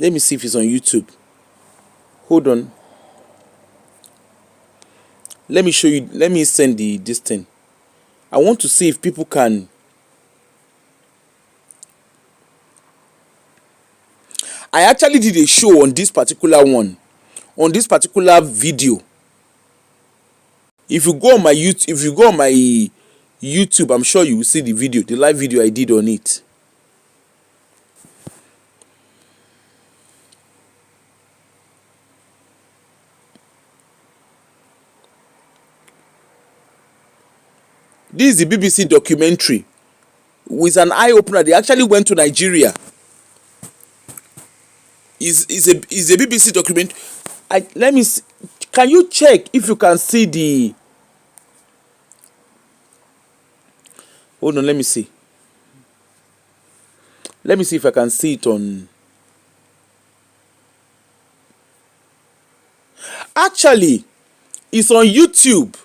[SPEAKER 1] Let me see if it's on YouTube. hold on, let me show you, let me send this thing. I want to see if people can. I actually did a show on this particular one, on this particular video. If you go on my YouTube, I'm sure you will see the video, the live video I did on it. This is the BBC documentary with an eye opener. They actually went to Nigeria. Is a BBC document. Let me see. Can you check if you can see the? Hold on, let me see. Let me see if I can see it on. Actually, it's on YouTube.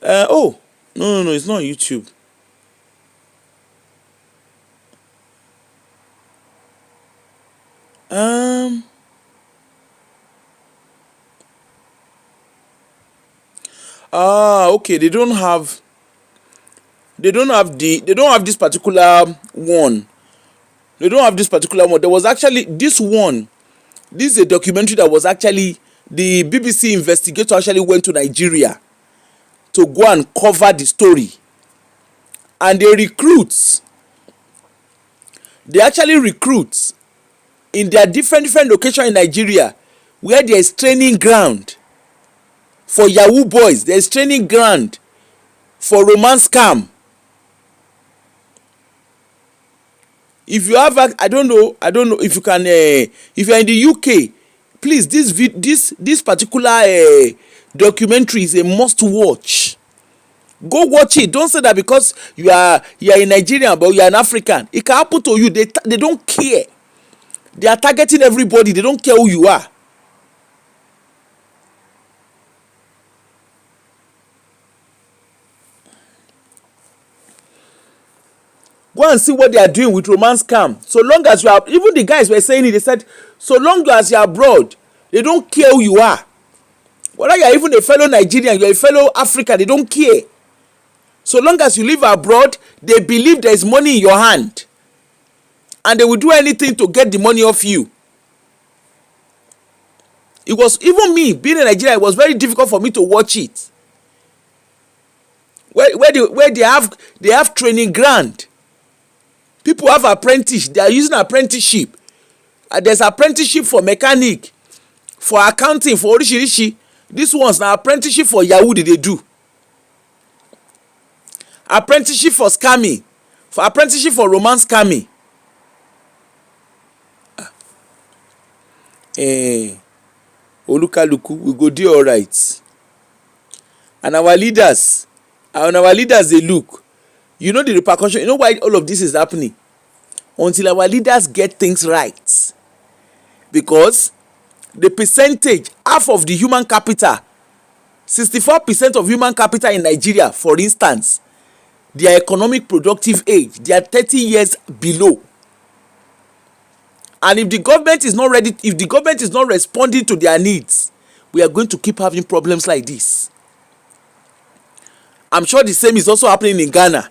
[SPEAKER 1] Oh, no, it's not on YouTube. Okay, they don't have this particular one. They don't have this particular one. There was actually this one. This is a documentary that was actually, the BBC investigator actually went to Nigeria to go and cover the story. And they actually recruit in their different locations in Nigeria where there is training ground for Yahoo boys. There is training ground for romance scam. If you have, I don't know if you can, if you are in the UK, please, this particular documentary is a must watch. Go watch it. Don't say that because you are a Nigerian but you are an African. It can happen to you. They don't care. They are targeting everybody. They don't care who you are. Go and see what they are doing with romance scam. So long as you are, even the guys were saying it, they said, so long as you are abroad, they don't care who you are. Whether you are even a fellow Nigerian, you are a fellow African, they don't care. So long as you live abroad, they believe there is money in your hand. And they will do anything to get the money off you. It was, even me, being in Nigeria, it was very difficult for me to watch it. Where they have training ground. People have apprentice. They are using apprenticeship. There's apprenticeship for mechanic, for accounting, for orishirishi. This one's now apprenticeship for Yahoo they do. Apprenticeship for scamming. For apprenticeship for romance scamming. Olukaluku, we go do alright. And our leaders, they look. You know the repercussion. You know why all of this is happening? Until our leaders get things right. Because the percentage, half of the human capital, 64% of human capital in Nigeria, for instance, their economic productive age, they are 30 years below. And if the government is not ready, if the government is not responding to their needs, we are going to keep having problems like this. I'm sure the same is also happening in Ghana.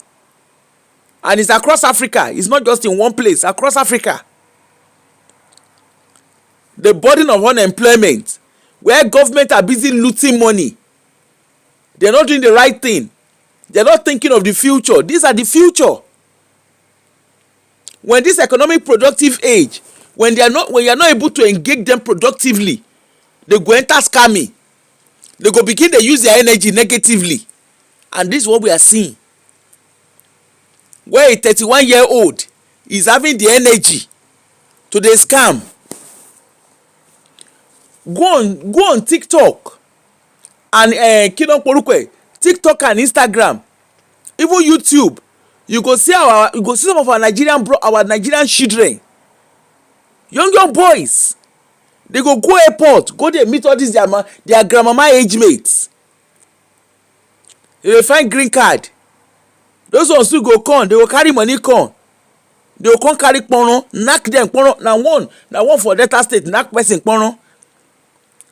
[SPEAKER 1] And it's across Africa. It's not just in one place. Across Africa. The burden of unemployment, where government are busy looting money. They're not doing the right thing. They're not thinking of the future. These are the future. When this economic productive age, when you are not able to engage them productively, they go enter scamming. They go begin to use their energy negatively. And this is what we are seeing. Where a 31-year-old is having the energy to the scam. Go on TikTok and TikTok and Instagram, even YouTube. You go see some of our Nigerian children, young boys. They go airport, go there meet all these their grandmama age mates. They will find green card. Those ones who go come, they will carry money come. They will come carry kpono, knack them kpono. Now one for Delta State, knack person kpono.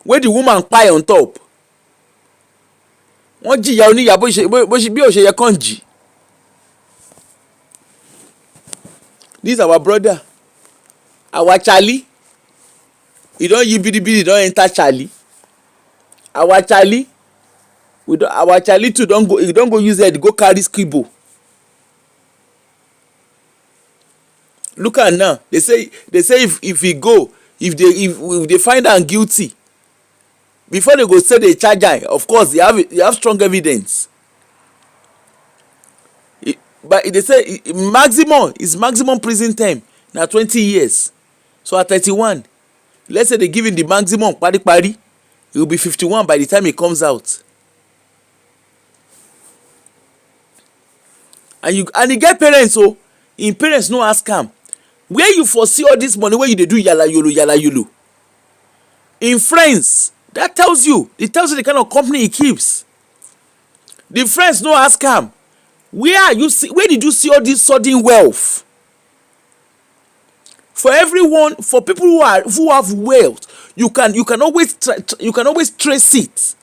[SPEAKER 1] wey the woman kpai on top wọ́n jìyà oníyà bí ó ṣe yẹ kàn jì. This our brother, our Charlie, he don yibiribiri, he don enter Charlie. Our Charlie, our Charlie too don go, he don go use head go carry scribble. Look at now, they say if he go, if they find am guilty, before they go say they charge am, of course they have strong evidence. But they say maximum prison term na 20 years. So at 31, let's say they give him the maximum pari, he will be 51 by the time he comes out. And he get parents, so him parents no ask am, where you foresee all this money wey you dey do yala yolo. In friends, that tells you the kind of company he keeps. The friends no ask am, where did you see all this sudden wealth? For everyone, for people who have wealth, you can always trace it.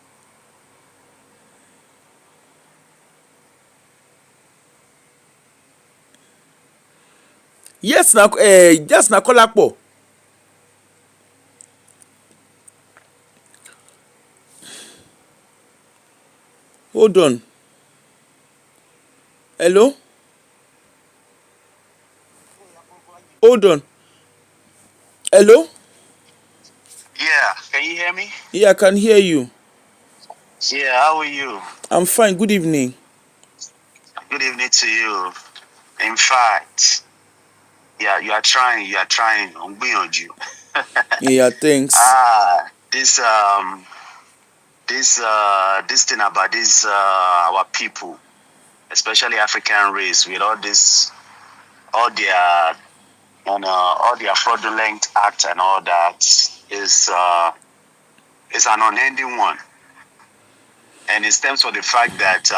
[SPEAKER 1] Yes, na Kolapo. Hold on. Hello? Hold on. Hello?
[SPEAKER 3] Yeah, can you hear me?
[SPEAKER 1] Yeah, I can hear you.
[SPEAKER 3] Yeah, how are you?
[SPEAKER 1] I'm fine. Good evening.
[SPEAKER 3] Good evening to you. In fact, yeah, you are trying. I'm beyond you.
[SPEAKER 1] Yeah, thanks.
[SPEAKER 3] This thing about this our people, especially African race, with all their fraudulent act and all that is an unending one, and it stems from the fact that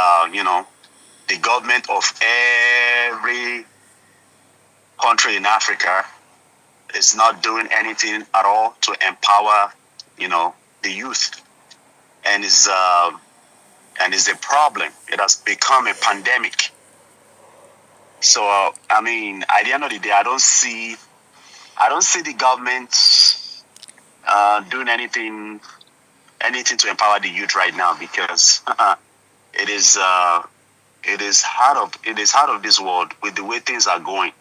[SPEAKER 3] the government of every country in Africa is not doing anything at all to empower the youth, and is a problem. It has become a pandemic. So I mean, at the end of the day, I don't see the government doing anything to empower the youth right now, because it is out of this world with the way things are going.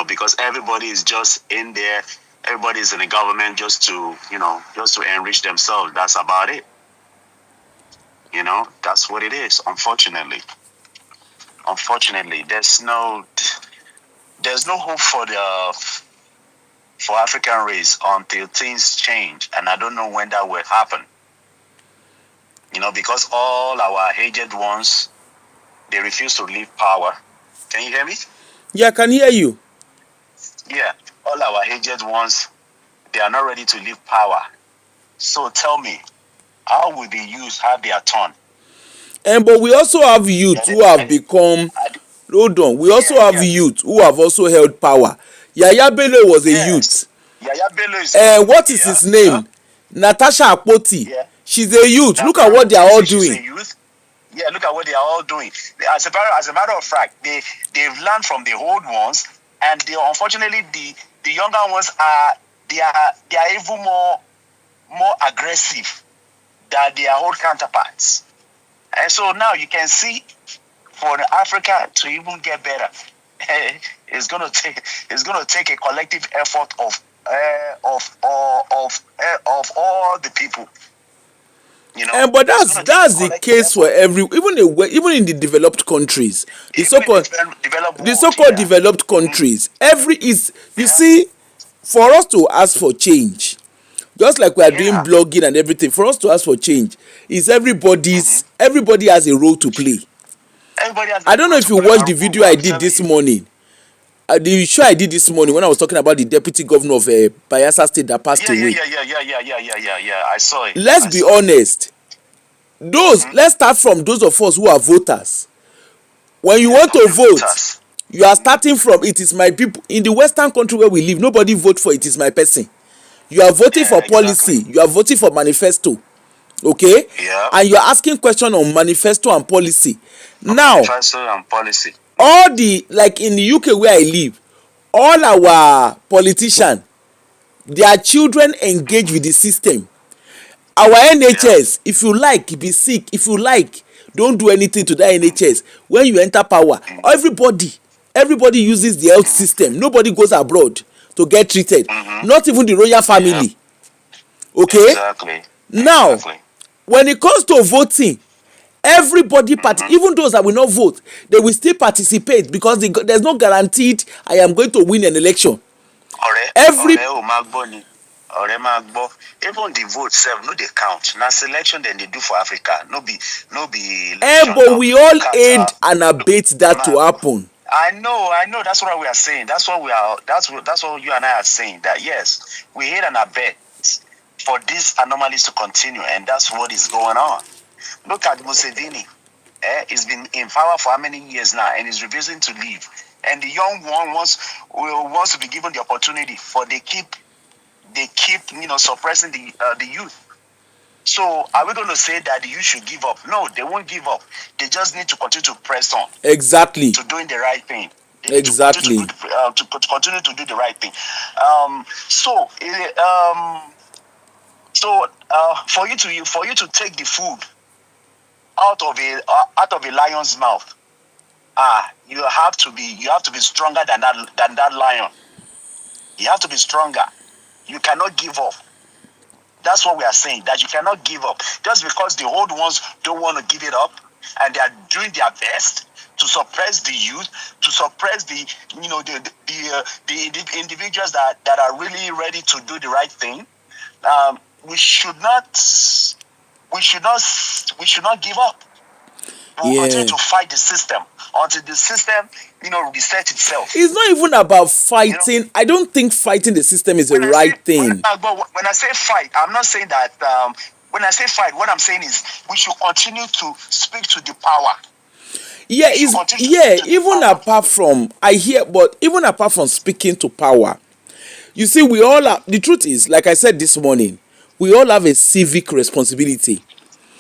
[SPEAKER 3] Because everybody is just in there. Everybody is in the government just to enrich themselves. That's about it. That's what it is. Unfortunately, there's no hope for African race until things change, and I don't know when that will happen. Because all our aged ones, they refuse to leave power. Can you hear me?
[SPEAKER 1] Yeah, I can hear you.
[SPEAKER 3] Yeah, all our aged ones, they are not ready to leave power. So tell me, how will the youth have their turn?
[SPEAKER 1] But we also have youth who have become. Hold on. We also have youth who have also held power. Yaya Bello was a youth.
[SPEAKER 3] Yaya Bello is
[SPEAKER 1] what is his name? Natasha Akpoti.
[SPEAKER 3] Yeah.
[SPEAKER 1] She's a youth. Look at what they are all doing.
[SPEAKER 3] Yeah, look at what they are all doing. As a matter of fact, they've learned from the old ones, and unfortunately the younger ones are even more aggressive than their old counterparts. And so now you can see, for Africa to even get better, it's gonna take a collective effort of all the people.
[SPEAKER 1] But that's the case for even in the developed countries, the so-called developed countries. You see, for us to ask for change, just like we are doing blogging and everything, for us to ask for change is everybody has a role to play. I don't know if you watched the video I did this morning. The show I did this morning when I was talking about the deputy governor of Bayelsa State that passed away.
[SPEAKER 3] Yeah. I saw it.
[SPEAKER 1] Let's be honest. Let's start from those of us who are voters. When you want to vote, you are starting from "it is my people." In the Western country where we live, nobody vote for "it is my person." You are voting for
[SPEAKER 3] Exactly.
[SPEAKER 1] policy, you are voting for manifesto, okay,
[SPEAKER 3] Yeah.
[SPEAKER 1] and you are asking question on manifesto and policy. Now
[SPEAKER 3] Manifesto and policy.
[SPEAKER 1] all the, like in the UK where I live, all our politicians, their children engage with the system. Our
[SPEAKER 3] Yeah.
[SPEAKER 1] NHS, if you like be sick, if you like don't do anything to that NHS. When you enter power, everybody uses the health system. Nobody goes abroad to get treated, not even the royal
[SPEAKER 3] Yeah.
[SPEAKER 1] family, okay.
[SPEAKER 3] Exactly.
[SPEAKER 1] Now
[SPEAKER 3] Exactly.
[SPEAKER 1] when it comes to voting, everybody even those that will not vote, they will still participate, because there's no guaranteed I am going to win an election. Every
[SPEAKER 3] Ọ̀rẹ́ ò máa gbọ́ ni. Ọ̀rẹ́ máa gbọ́. Even the vote sef no dey count. Na selection dem dey do for Africa. No be election.
[SPEAKER 1] but
[SPEAKER 3] No.
[SPEAKER 1] we all
[SPEAKER 3] Look at,
[SPEAKER 1] aid and abet that to
[SPEAKER 3] man.
[SPEAKER 1] happen.
[SPEAKER 3] I know. That's what we are saying. That's what you and I are saying. That yes, we hate and abet for these anomalies to continue, and that's what is going on. Look at Museveni. He's been in power for how many years now, and he's refusing to leave. And the young one wants to be given the opportunity, for they keep suppressing the youth. So are we going to say that the youth should give up? No, they won't give up. They just need to continue to press on.
[SPEAKER 1] Exactly.
[SPEAKER 3] To doing the right thing. They need
[SPEAKER 1] Exactly.
[SPEAKER 3] to continue to do the right thing. For you to take the food out of a lion's mouth, you have to be stronger than that lion. You have to be stronger. You cannot give up. That's what we are saying, that you cannot give up. Just because the old ones don't want to give it up, and they are doing their best to suppress the youth, to suppress the individuals that are really ready to do the right thing. We should not give up. We'll continue to fight the system until the system, reset itself.
[SPEAKER 1] It's not even about fighting. I don't think fighting the system is the right thing.
[SPEAKER 3] When I say fight, I'm not saying that. When I say fight, what I'm saying is we should continue to speak to the power.
[SPEAKER 1] Yeah, even apart from speaking to power, you see, we all have, the truth is, like I said this morning, we all have a civic responsibility.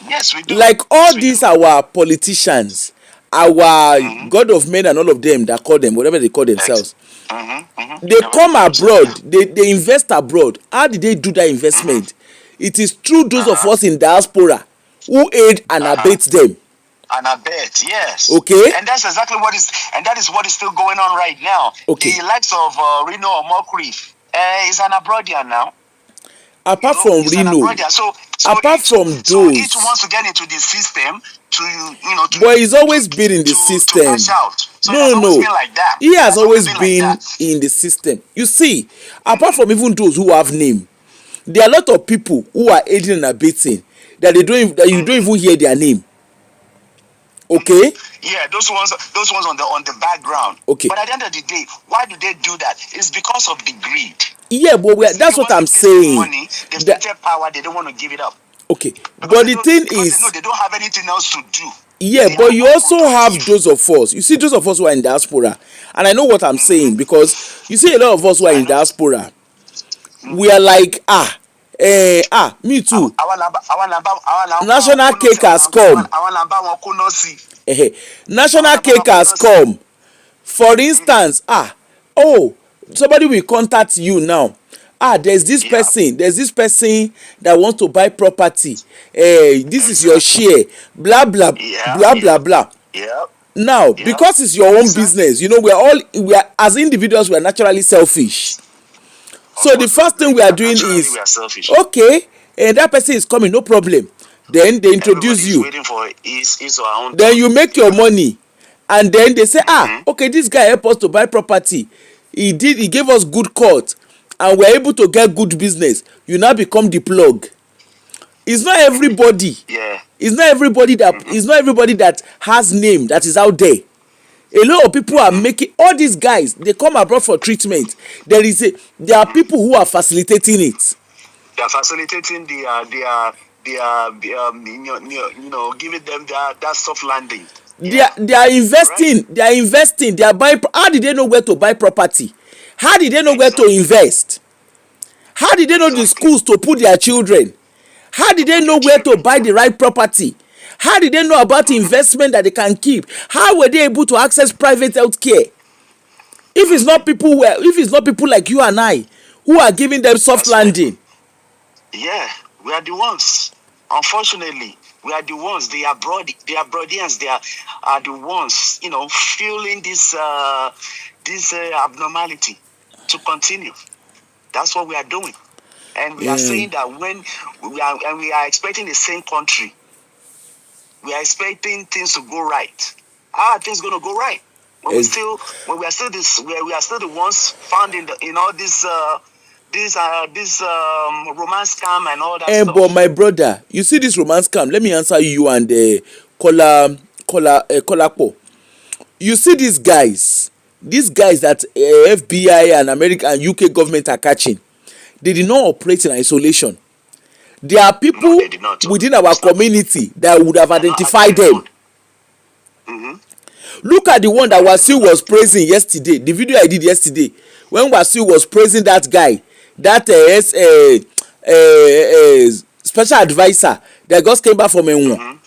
[SPEAKER 3] Yes, we do.
[SPEAKER 1] Like all these our politicians, our god of men and all of them that call them whatever they call themselves, they come abroad, they invest abroad. How did they do that investment? It is through those of us in diaspora who aid and abet them.
[SPEAKER 3] And abet, yes.
[SPEAKER 1] Okay.
[SPEAKER 3] And that's exactly what is still going on right now.
[SPEAKER 1] Okay.
[SPEAKER 3] The likes of Reno or Mokri is an abroadian now.
[SPEAKER 1] Apart from Reno, apart from those,
[SPEAKER 3] so each wants to get into the system
[SPEAKER 1] but he's always been in the system.
[SPEAKER 3] To cash out. So
[SPEAKER 1] No.
[SPEAKER 3] Like that.
[SPEAKER 1] He has always been in the system. You see, apart from even those who have name, there are a lot of people who are aiding and abetting that you don't even hear their name. Okay.
[SPEAKER 3] Yeah, those ones on the background.
[SPEAKER 1] Okay.
[SPEAKER 3] But at the end of the day, why do they do that? It's because of the greed.
[SPEAKER 1] Yeah, but that's what I'm saying.
[SPEAKER 3] Money, they've power, they don't want to give it up.
[SPEAKER 1] Okay, but the thing is,
[SPEAKER 3] they don't have anything else to do.
[SPEAKER 1] Yeah, but you also have those of us. You see, those of us who are in diaspora, and I know what I'm saying, because you see a lot of us who are in diaspora. We are like me too. National cake has come. National cake has come. For instance, somebody will contact you now. There's this person that wants to buy property. This is your share. Blah blah blah.
[SPEAKER 3] Yeah.
[SPEAKER 1] Now, because it's your own business, we are as individuals, we are naturally selfish. So the first thing we are doing is, okay, and that person is coming, no problem. Then they introduce you.
[SPEAKER 3] Waiting for his or her own
[SPEAKER 1] then you make your money, and then they say, okay, this guy helped us to buy property. He gave us good court, and we're able to get good business. You now become the plug. It's not everybody.
[SPEAKER 3] Yeah.
[SPEAKER 1] It's not everybody that has name that is out there. A lot of people are making, all these guys, they come abroad for treatment. There are people who are facilitating it.
[SPEAKER 3] They are facilitating giving them that soft landing.
[SPEAKER 1] They are investing. Right? They are investing. They are buying. How did they know where to buy property? How did they know where to invest? How did they know the schools to put their children? How did they know where to buy the right property? How did they know about investment that they can keep? How were they able to access private health care? If it's not people like you and I who are giving them soft landing.
[SPEAKER 3] Yeah, we are the ones. Unfortunately, we are the ones. They are Brodians. They are the ones, fueling this abnormality to continue. That's what we are doing. And we are saying that when we are expecting the same country, we are expecting things to go right. How are things going to go right? When we are still the ones found in all this romance scam and all that stuff.
[SPEAKER 1] But my brother, you see this romance scam. Let me answer you and Kolapo. You see these guys that FBI and America and UK government are catching. They did not operate in isolation. There are people within our community that would have identified them. Look at the one that Wasiu was praising yesterday. The video I did yesterday, when Wasiu was praising that guy, that special advisor that just came back from Enwon,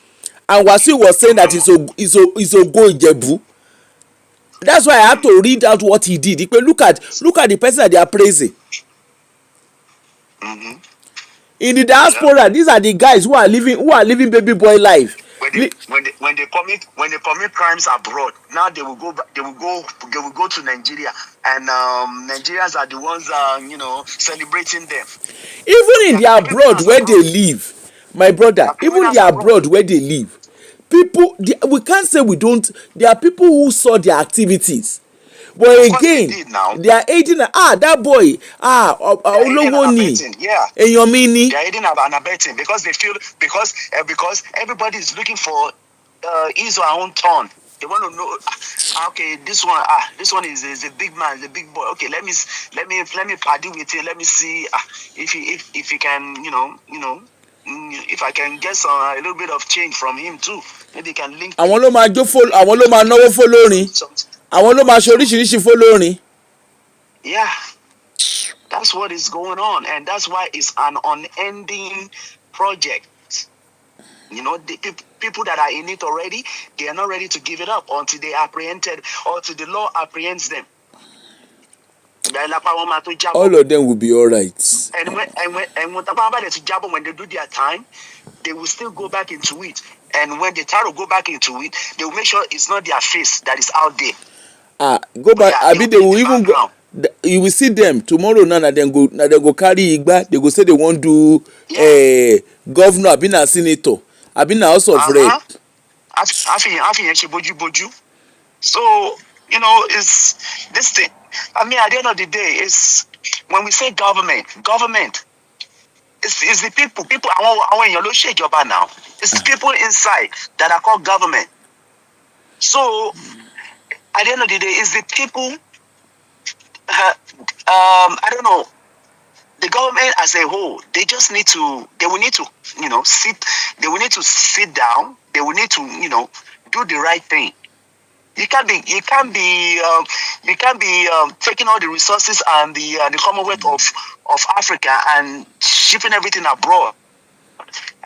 [SPEAKER 1] and Wasiu was saying that he's a go Ijebu. That's why I had to read out what he did. Look at the person that they are praising. In the diaspora, these are the guys who are living baby boy life.
[SPEAKER 3] When they commit crimes abroad, now they will go to Nigeria, and Nigerians are the ones celebrating them.
[SPEAKER 1] Even in their abroad where they live, my brother, even in their abroad where they live, we can't say we don't. There are people who saw their activities, but again, they are aiding. That boy, Olowo ni, èèyàn mi ni.
[SPEAKER 3] They are aiding and abetting because they feel because everybody is looking for his or her own turn. They want to know. Okay, this one is a big man, is a big boy. Okay, let me party with him. Let me see if he can, if I can get a little bit of change from him too. Maybe he can link.
[SPEAKER 1] Àwọn ló máa náwó fólórin. Àwọn ló máa ṣe oríṣiríṣi fólórin.
[SPEAKER 3] Yeah, that's what is going on, and that's why it's an unending project. The people that are in it already, they are not ready to give it up until they are apprehended or till the law apprehends them.
[SPEAKER 1] All of them will be all right.
[SPEAKER 3] And when they do their time, they will still go back into it. And when they try to go back into it, they will make sure it's not their face that is out there.
[SPEAKER 1] Go back. I mean, they will even go. You will see them tomorrow. Now they go carry igba. They go say they want to do governor. I've been a senator. I've been a House of Rep.
[SPEAKER 3] So it's this thing. I mean, at the end of the day, it's when we say government, it's the people. People are in your shake job now. It's the people inside that are called government. So at the end of the day, it's the people. I don't know. The government as a whole, they will need to sit down. They will need to, do the right thing. You can't be taking all the resources and the Commonwealth of Africa and shipping everything abroad,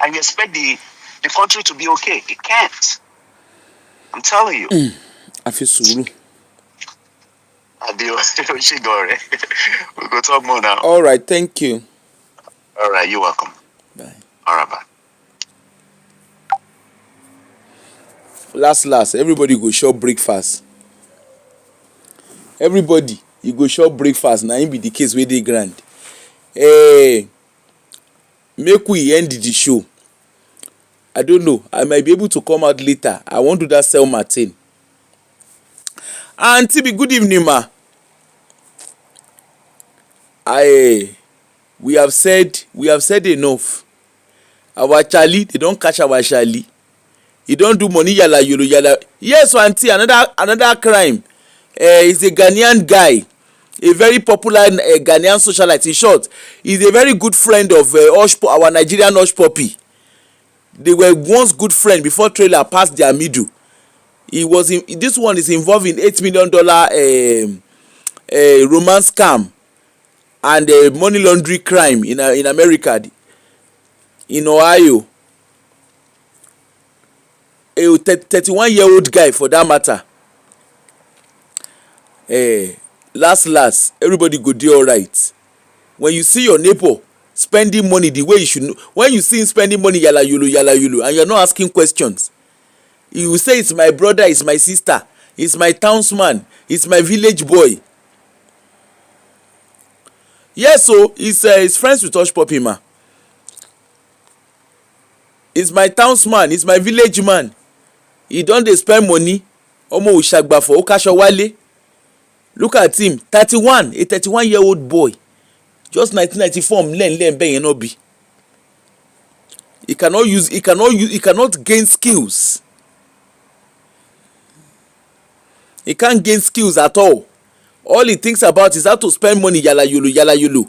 [SPEAKER 3] and you expect the country to be okay. It can't. I'm telling you.
[SPEAKER 1] I feel so.
[SPEAKER 3] We'll go talk more now.
[SPEAKER 1] All right, thank you.
[SPEAKER 3] All right, you're welcome.
[SPEAKER 1] Bye.
[SPEAKER 3] All right, bye.
[SPEAKER 1] Last, everybody go chop breakfast. Everybody, you go chop breakfast. Now, it be the case where they grand. Make we end the show. I don't know. I might be able to come out later. I want to do that sell Martin. Auntie, be good evening, ma. We have said enough. Our Charlie, they don't catch our Charlie. He don't do money yala yolo yala. Yes, auntie, another crime. He's a Ghanaian guy, a very popular Ghanaian socialite. In short, he's a very good friend of our Nigerian Hush Puppy. They were once good friends before trailer passed their middle. This one is involved in $8 million romance scam. and money laundering crime in America, in Ohio. A 31-year-old guy for that matter. Last everybody go dey alright. When you see your neighbor spending money the way you should know, when you see him spending money yala yolo and you're not asking questions, you will say it's my brother, it's my sister, it's my townsman, it's my village boy. Yes, so he's friends with Hush Puppy ma. It's my townsman, it's my village man. He don dey spend money. Omo òṣàgbàfọ̀ ó káṣọ wálé. Look at him, 31, a 31-year-old boy. Just 1994 mlen bẹ́ẹ̀ yẹn náà bí. He cannot gain skills. He can't gain skills at all. All he thinks about is how to spend money yala yolo.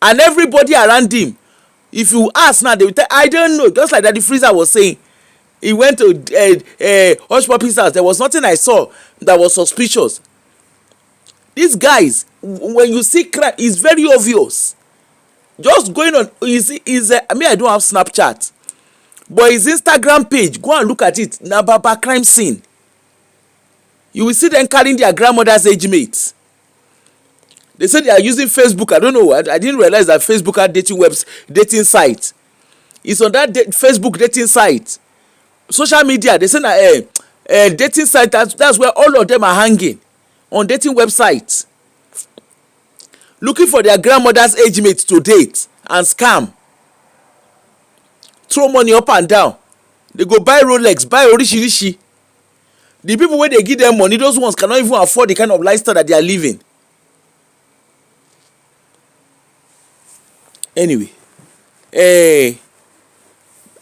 [SPEAKER 1] And everybody around him, if you ask now, they will tell, I don't know. Just like that the Freezer was saying, he went to Hush Puppy's house. There was nothing I saw that was suspicious. These guys, when you see crime, it's very obvious. Just going on, I mean, I don't have Snapchat, but his Instagram page, go and look at it. Nababa crime scene. You will see them carrying their grandmother's age mates. They say they are using Facebook. I don't know. I didn't realize that Facebook had dating site. It's on that Facebook dating site. Social media, they say that dating site, that's where all of them are hanging, on dating websites, looking for their grandmother's age mates to date and scam, throw money up and down. They go buy Rolex, buy orishirishi. The people wey dey give them money, those ones cannot even afford the kind of lifestyle that they are living. Anyway,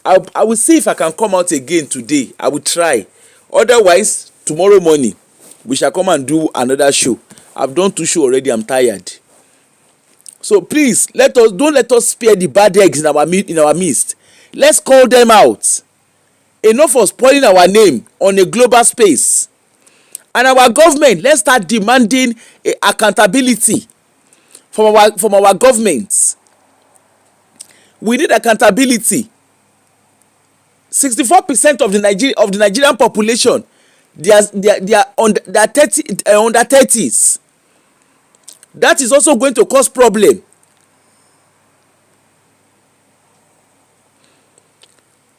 [SPEAKER 1] I will see if I can come out again today. I will try. Otherwise, tomorrow morning we shall come and do another show. I've done 2 shows already. I'm tired. So please, don't let us spare the bad eggs in our midst. Let's call them out. Enough of spoiling our name on a global space. And our government, let's start demanding accountability from our governments. We need accountability. 64% of the Nigerian population, they are under 30s. That is also going to cause problem.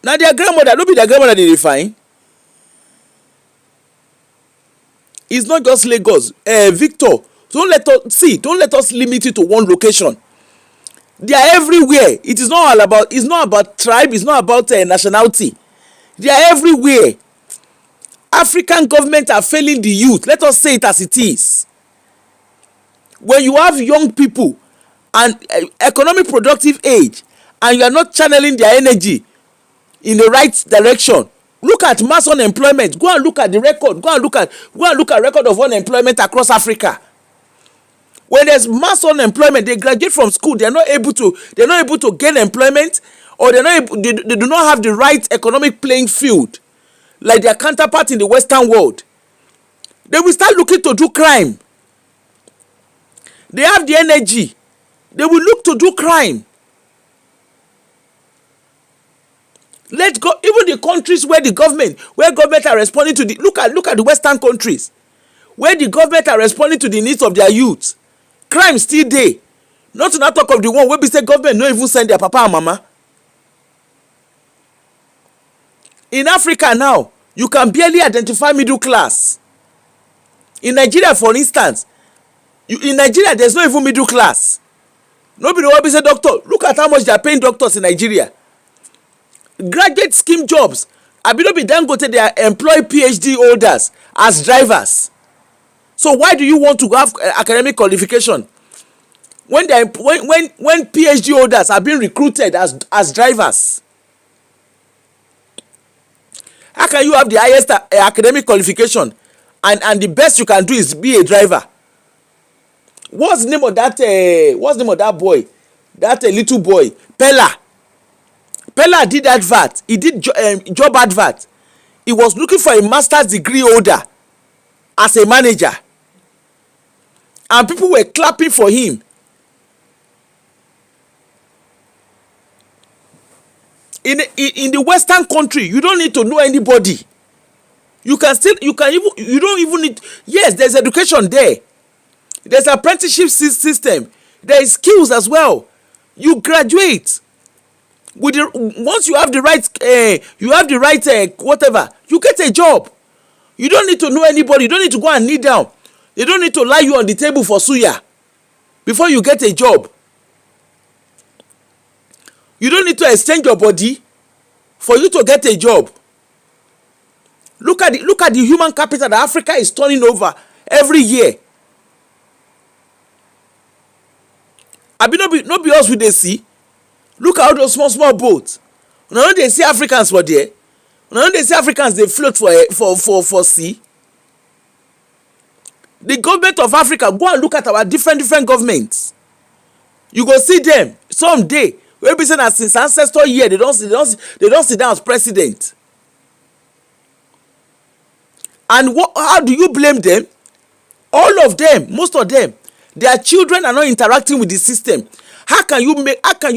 [SPEAKER 1] Now their grandmother, no be their grandmother they refine. It's not just Lagos. Victor, don't let us limit it to one location. They are everywhere. It's not about tribe, it's not about nationality. They are everywhere. African governments are failing the youth. Let us say it as it is. When you have young people and economic productive age, and you are not channeling their energy in the right direction, look at mass unemployment. Go and look at the record. Go and look at record of unemployment across Africa. When there's mass unemployment, they graduate from school, they're not able to gain employment, or they do not have the right economic playing field like their counterparts in the Western world. They will start looking to do crime. They have the energy. They will look to do crime. Let's go. Even the countries where government are responding to look at the Western countries where the government are responding to the needs of their youth. Crime still dey. Not to not talk of the one where we say government no even send their papa and mama. In Africa now, you can barely identify middle class. In Nigeria, for instance, there's no even middle class. Nobody will be say doctor. Look at how much they are paying doctors in Nigeria. Graduate scheme jobs. Abinobi Dangote, they are employ PhD holders as drivers. So why do you want to have academic qualification when PhD holders are being recruited as drivers? How can you have the highest academic qualification and the best you can do is be a driver? What's the name of that boy? That little boy, Pella did advert. He did job advert. He was looking for a master's degree holder as a manager, and people were clapping for him. In the Western country, you don't need to know anybody. You don't even need. Yes, there's education there. There's apprenticeship system. There is skills as well. You graduate with once you have the right, whatever, you get a job. You don't need to know anybody. You don't need to go and kneel down. They don't need to lie you on the table for suya before you get a job. You don't need to exchange your body for you to get a job. Look at the human capital that Africa is turning over every year. Abi no be us we dey see. Look at all those small boats. Una no dey see Africans for there. Una no dey see Africans dey float for sea. The government of Africa, go and look at our different governments. You go see them someday. Wey be say na since ancestor year they don sit down as president. And how do you blame them? All of them, most of them, their children are not interacting with the system. How can you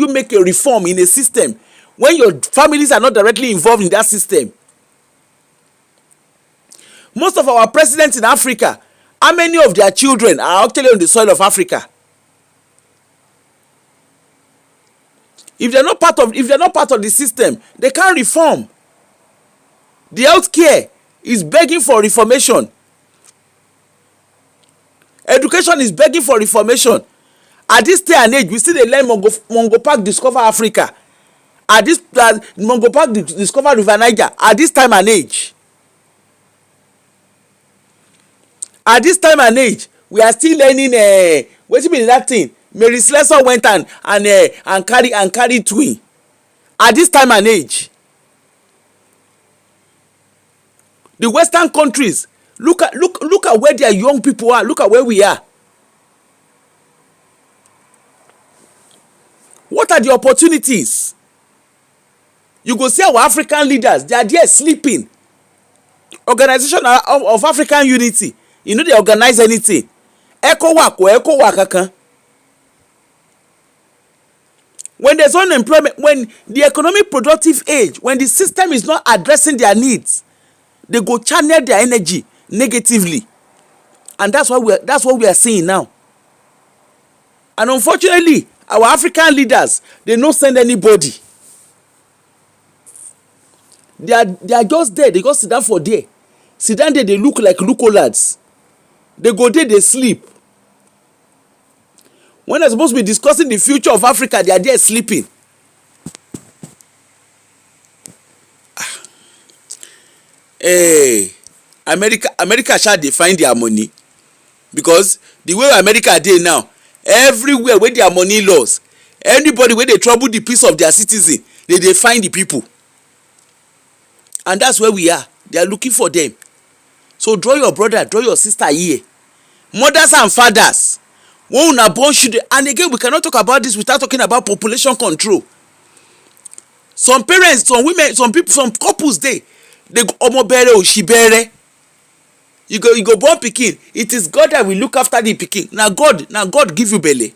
[SPEAKER 1] make a reform in a system when your families are not directly involved in that system? Most of our presidents in Africa, how many of their children are actually on the soil of Africa? If they're not part of the system, they can't reform. The healthcare is begging for reformation. Education is begging for reformation. At this day and age, we still dey learn Mongo Park discover Africa. At this Mongo Park discover River Niger. At this time and age. At this time and age, we are still learning wetin be that thing? Mary Slessor went and carry twin. At this time and age. The Western countries, look at where their young people are. Look at where we are. What are the opportunities? You go see our African leaders, they are there sleeping. Organization of African Unity, you know they organize anything. ECOWAC kan. When there's unemployment, when the economic productive age, when the system is not addressing their needs, they go channel their energy negatively. And that's what we are seeing now. And unfortunately, our African leaders, they don't send anybody. They are just there. They go sit down for there. Sit down there, they look like lads. They go there, they sleep. When they're supposed to be discussing the future of Africa, they are there sleeping. Hey, America shall they find their money, because the way America dey now, everywhere where their money loss, anybody where they trouble the peace of their citizen, they find the people. And that's where we are. They are looking for them. So draw your brother, draw your sister here. Mothers and fathers, when una born children, and again we cannot talk about this without talking about population control. Some parents, some women, some people, some couples they go omo bere o she bere. You go born pikin. It is God that will look after the pikin. Now God give you belly.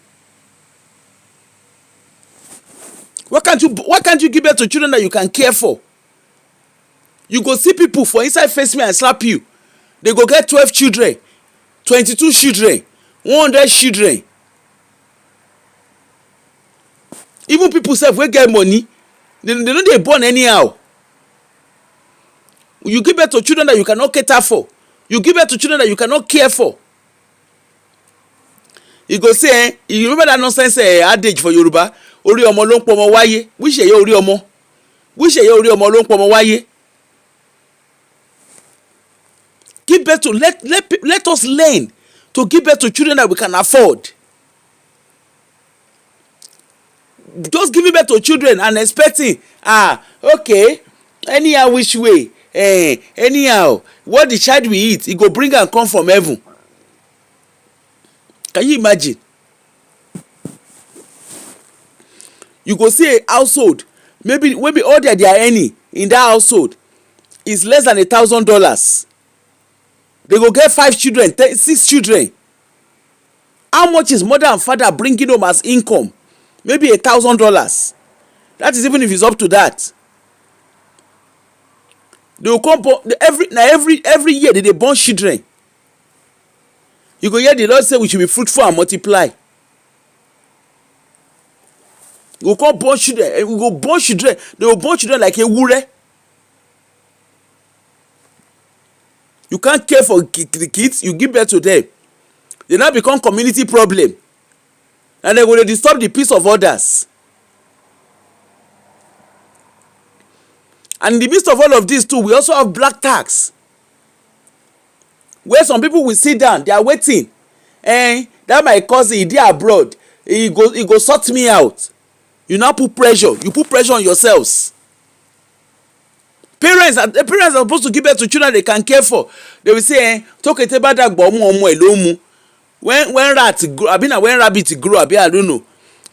[SPEAKER 1] Why can't you give birth to children that you can care for? You go see people for inside face me and slap you. They go get 12 children, 22 children, 100 children. Even people sef wey get money, they no dey born anyhow. You give birth to children that you cannot cater for. You give birth to children that you cannot care for. You go say, you remember that nonsense adage for Yoruba? Ori omo lo n pomo wáyé. Wish ye ori omo. Wish ye ori omo lo n pomo wáyé. Give birth to let us learn to give birth to children that we can afford. Just giving birth to children and expecting, okay, anyhow which way, anyhow, what the child will eat, he go bring and come from heaven. Can you imagine? You go see a household, maybe all that they are earning in that household is less than $1,000. They go get 5 children, 6 children. How much is mother and father bringing home as income? Maybe $1,000. That is even if it's up to that. They will come born every year they born children. You go hear the Lord say we should be fruitful and multiply. We go come born children. We go born children. They will born children like a wure. You can't care for the kids. You give birth to them. They now become community problem, and they go dey disturb the peace of others. And in the midst of all of this too, we also have black tax, where some people will sit down, they are waiting. That my cousin, he dey abroad, he go sort me out. You now put pressure. You put pressure on yourselves. Parents are supposed to give birth to children they can care for. They will say, "Tokete bada gbo omo elomu." When rat grow, when rabbit grow, I don't know.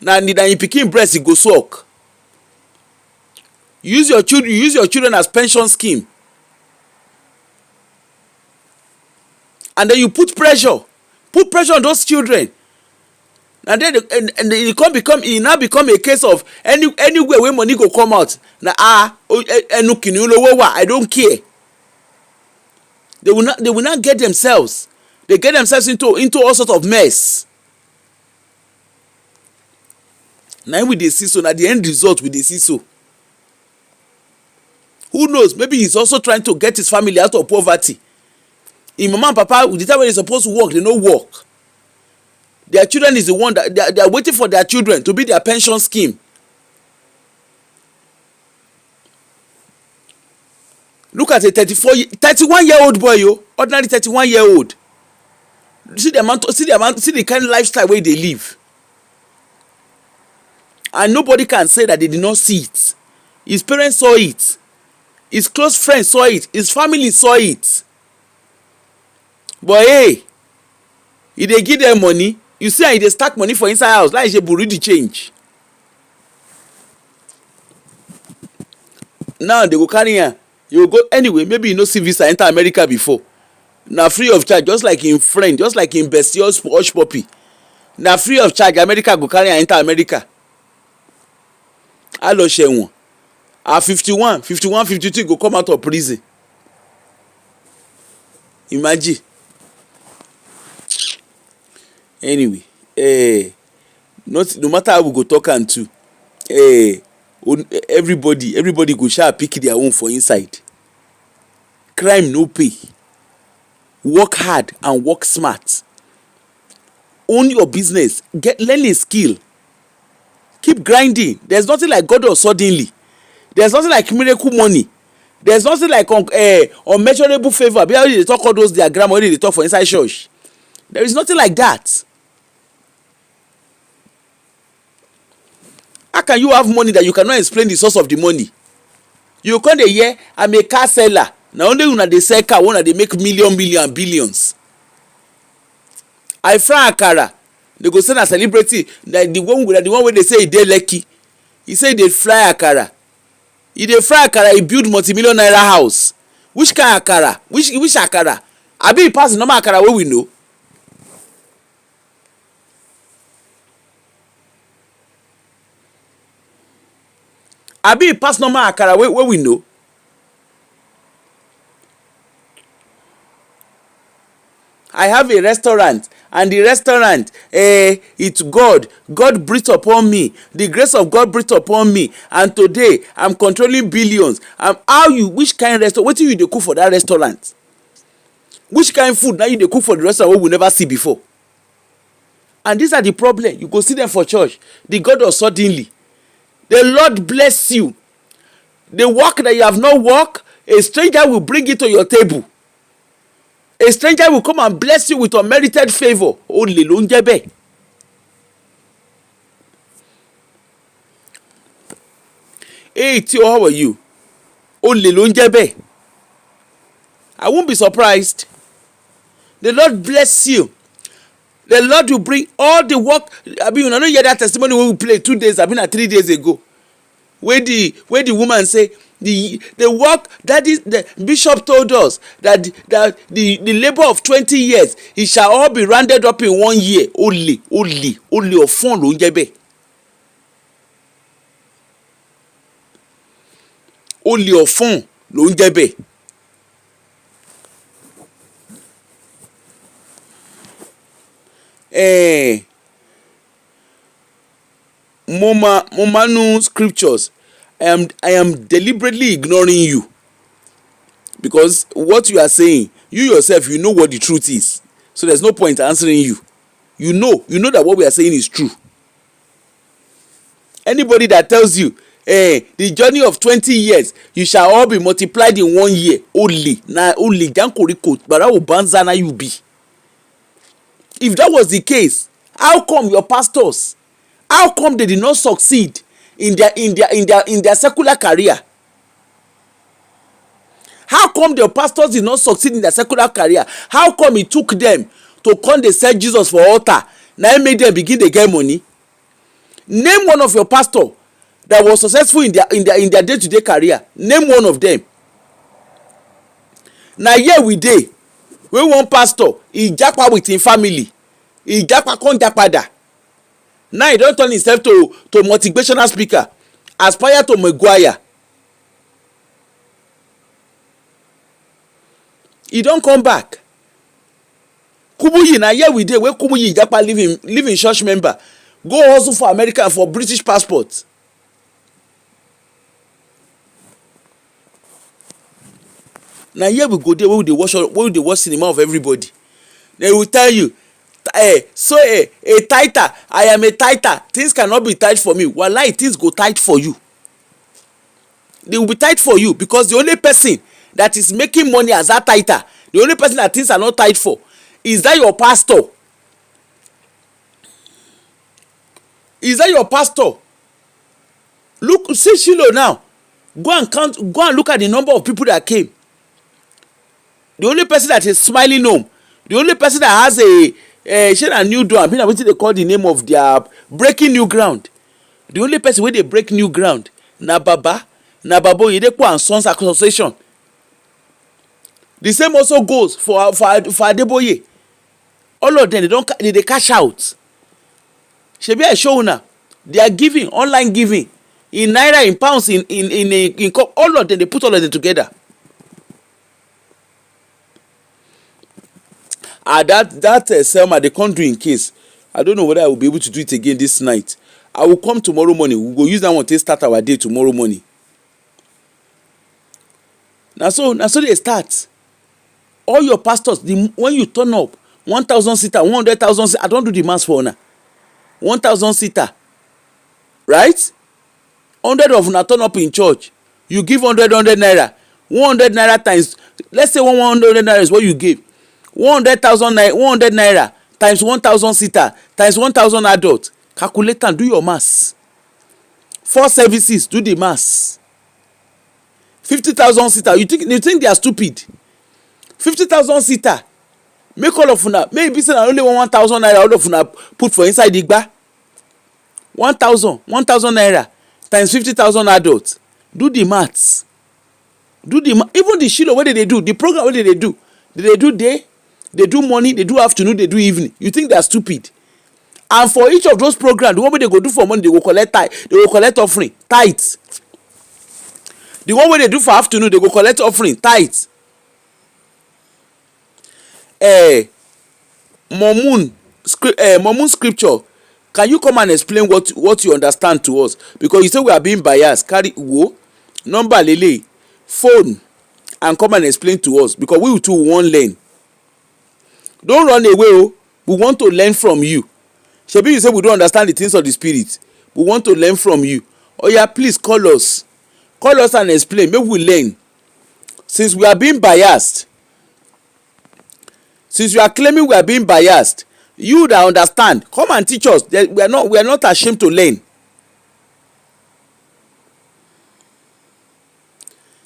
[SPEAKER 1] Now in pikin breast, e go suck. Use your children as pension scheme, and then you put pressure on those children, and then it now become a case of anywhere where money go come out. Now I don't care. They will not get themselves. They get themselves into all sorts of mess. Now we dey see so. Now the end result we dey see so. Who knows? Maybe he's also trying to get his family out of poverty. In mama and papa, the time when they're supposed to work, they no work. Their children is the one that they are waiting for their children to be their pension scheme. Look at a 31-year-old boy, ordinary 31-year-old. See the kind of lifestyle where they live. And nobody can say that they did not see it. His parents saw it. His close friends saw it. His family saw it. But hey, if they give them money, you see how they stack money for inside house, like they bury the change. Now they go carry am. You go anyway, maybe you no see visa enter America before. Now free of charge, just like in friend, just like in bestie hush puppy. Now free of charge, America go carry am enter America. Alo shewon. At 51, 52 go come out of prison. Imagine. Anyway, no matter how we go talk am too, everybody go sha pick their own for inside. Crime no pay. Work hard and work smart. Own your business. Learn a skill. Keep grinding. There's nothing like God or suddenly. There's nothing like miracle money. There's nothing like unmeasurable favor. Because they talk all those diagram already they talk for inside church. There is nothing like that. How can you have money that you cannot explain the source of the money? You come dey hear, I'm a car seller. Now only una dey sell car, una dey make million billions. I fry akara. They go send a celebrity like the one where they say he dey lucky. He say they fry akara. He dey fry akara, he build multi-million naira house. Which kind akara? Which akara? Abi he pass the normal akara wey we know? Abi he pass normal akara wey we know? I have a restaurant, and the restaurant, it's God breathed upon me. The grace of God breathed upon me, and today I'm controlling billions. Which kind of restaurant? What do you dey cook for that restaurant? Which kind of food now you dey cook for the restaurant wey we never see before? And these are the problem. You go see them for church. The God of suddenly. The Lord bless you. The work that you have not worked, a stranger will bring it to your table. A stranger will come and bless you with unmerited favor. Olè ló ń jẹ́ bẹ́ẹ̀. Hey Tio, how are you? Olè ló ń jẹ́ bẹ́ẹ̀. I won't be surprised. The Lord bless you. The Lord will bring all the work. I mean, you know, hear that testimony when we played 2 days, 3 days ago. Where the woman say, the work that is the bishop told us that the labor of 20 years it shall all be rounded up in 1 year. Only of fun ló ń jẹ́ bẹ́ẹ̀. Only of fun ló ń jẹ́ bẹ́ẹ̀. Momanu scriptures, I am deliberately ignoring you, because what you are saying, you yourself, you know what the truth is, so there's no point answering you. You know that what we are saying is true. Anybody that tells you the journey of 20 years you shall all be multiplied in 1 year, only jankoriko barawo banza na you be. If that was the case, how come your pastors, how come they did not succeed in their secular career? How come the pastors did not succeed in their secular career? How come it took them to come dey sell Jesus for altar, na im make them begin dey get money? Name one of your pastor that was successful in their day-to-day career. Name one of them. Na here we dey wey one pastor e japa with him family, e japa come japada. Now he don turn himself to motivational speaker, aspire to Maguire. He don come back. Kumuyi, na here we dey wey Kumuyi japa leave him church member, go hustle for America for British passport. Na here we go there wey we dey watch cinema of everybody. They will tell you, a tither, I am a tither, things cannot be tight for me. Wallahi, things go tight for you. They will be tight for you, because the only person that is making money as that tither, the only person that things are not tight for, is that your pastor. Is that your pastor? Look, see Shiloh now. Go and look at the number of people that came. The only person that is smiling home, the only person that has a new door, I mean, what they call the name of their breaking new ground. The only person where they break new ground, na Babo Oyedepo and Sons Association. The same also goes for Adeboye. All of them, they cash out. Shebi I show una, they are giving, online giving, in naira, in pounds, in all of them, they put all of them together. That Selma, they can't do in case. I don't know whether I will be able to do it again this night. I will come tomorrow morning. We go use that one to start our day tomorrow morning. Now so they start. All your pastors, when you turn up, 1,000 seater, 100,000 seater, I don't do the mass for una. 1,000 seater, right? 100 of una turn up in church. You give 100 naira. 100 naira times, let's say 100 naira is what you give. 100,000 naira, 100 naira times 1,000 seater times 1,000 adult. Calculate and do your mass. 4 services, do the mass. 50,000 seater. You think they are stupid? 50,000 seater. Make all of una, maybe say na only 1,000 naira all of una put for inside the igba. 1,000 naira times 50,000 adults. Do the maths. Even the Shiloh, what they do? The program, what they do? They do day, they do morning, they do afternoon, they do evening. You think they are stupid? And for each of those programs, the one way they go do for morning, they go collect tithe, they go collect offering, tithes. The one way they do for afternoon, they go collect offering, tithes. Mormon scripture, can you come and explain what you understand to us? Because you say we are being biased. Carry number lele phone and come and explain to us, because we too won't learn. Don't run away. We want to learn from you. Shebi, you say we don't understand the things of the spirit. We want to learn from you. Oh yeah, please call us and explain. Maybe we learn. Since we are being biased, since you are claiming we are being biased, you that understand, come and teach us. We are not ashamed to learn.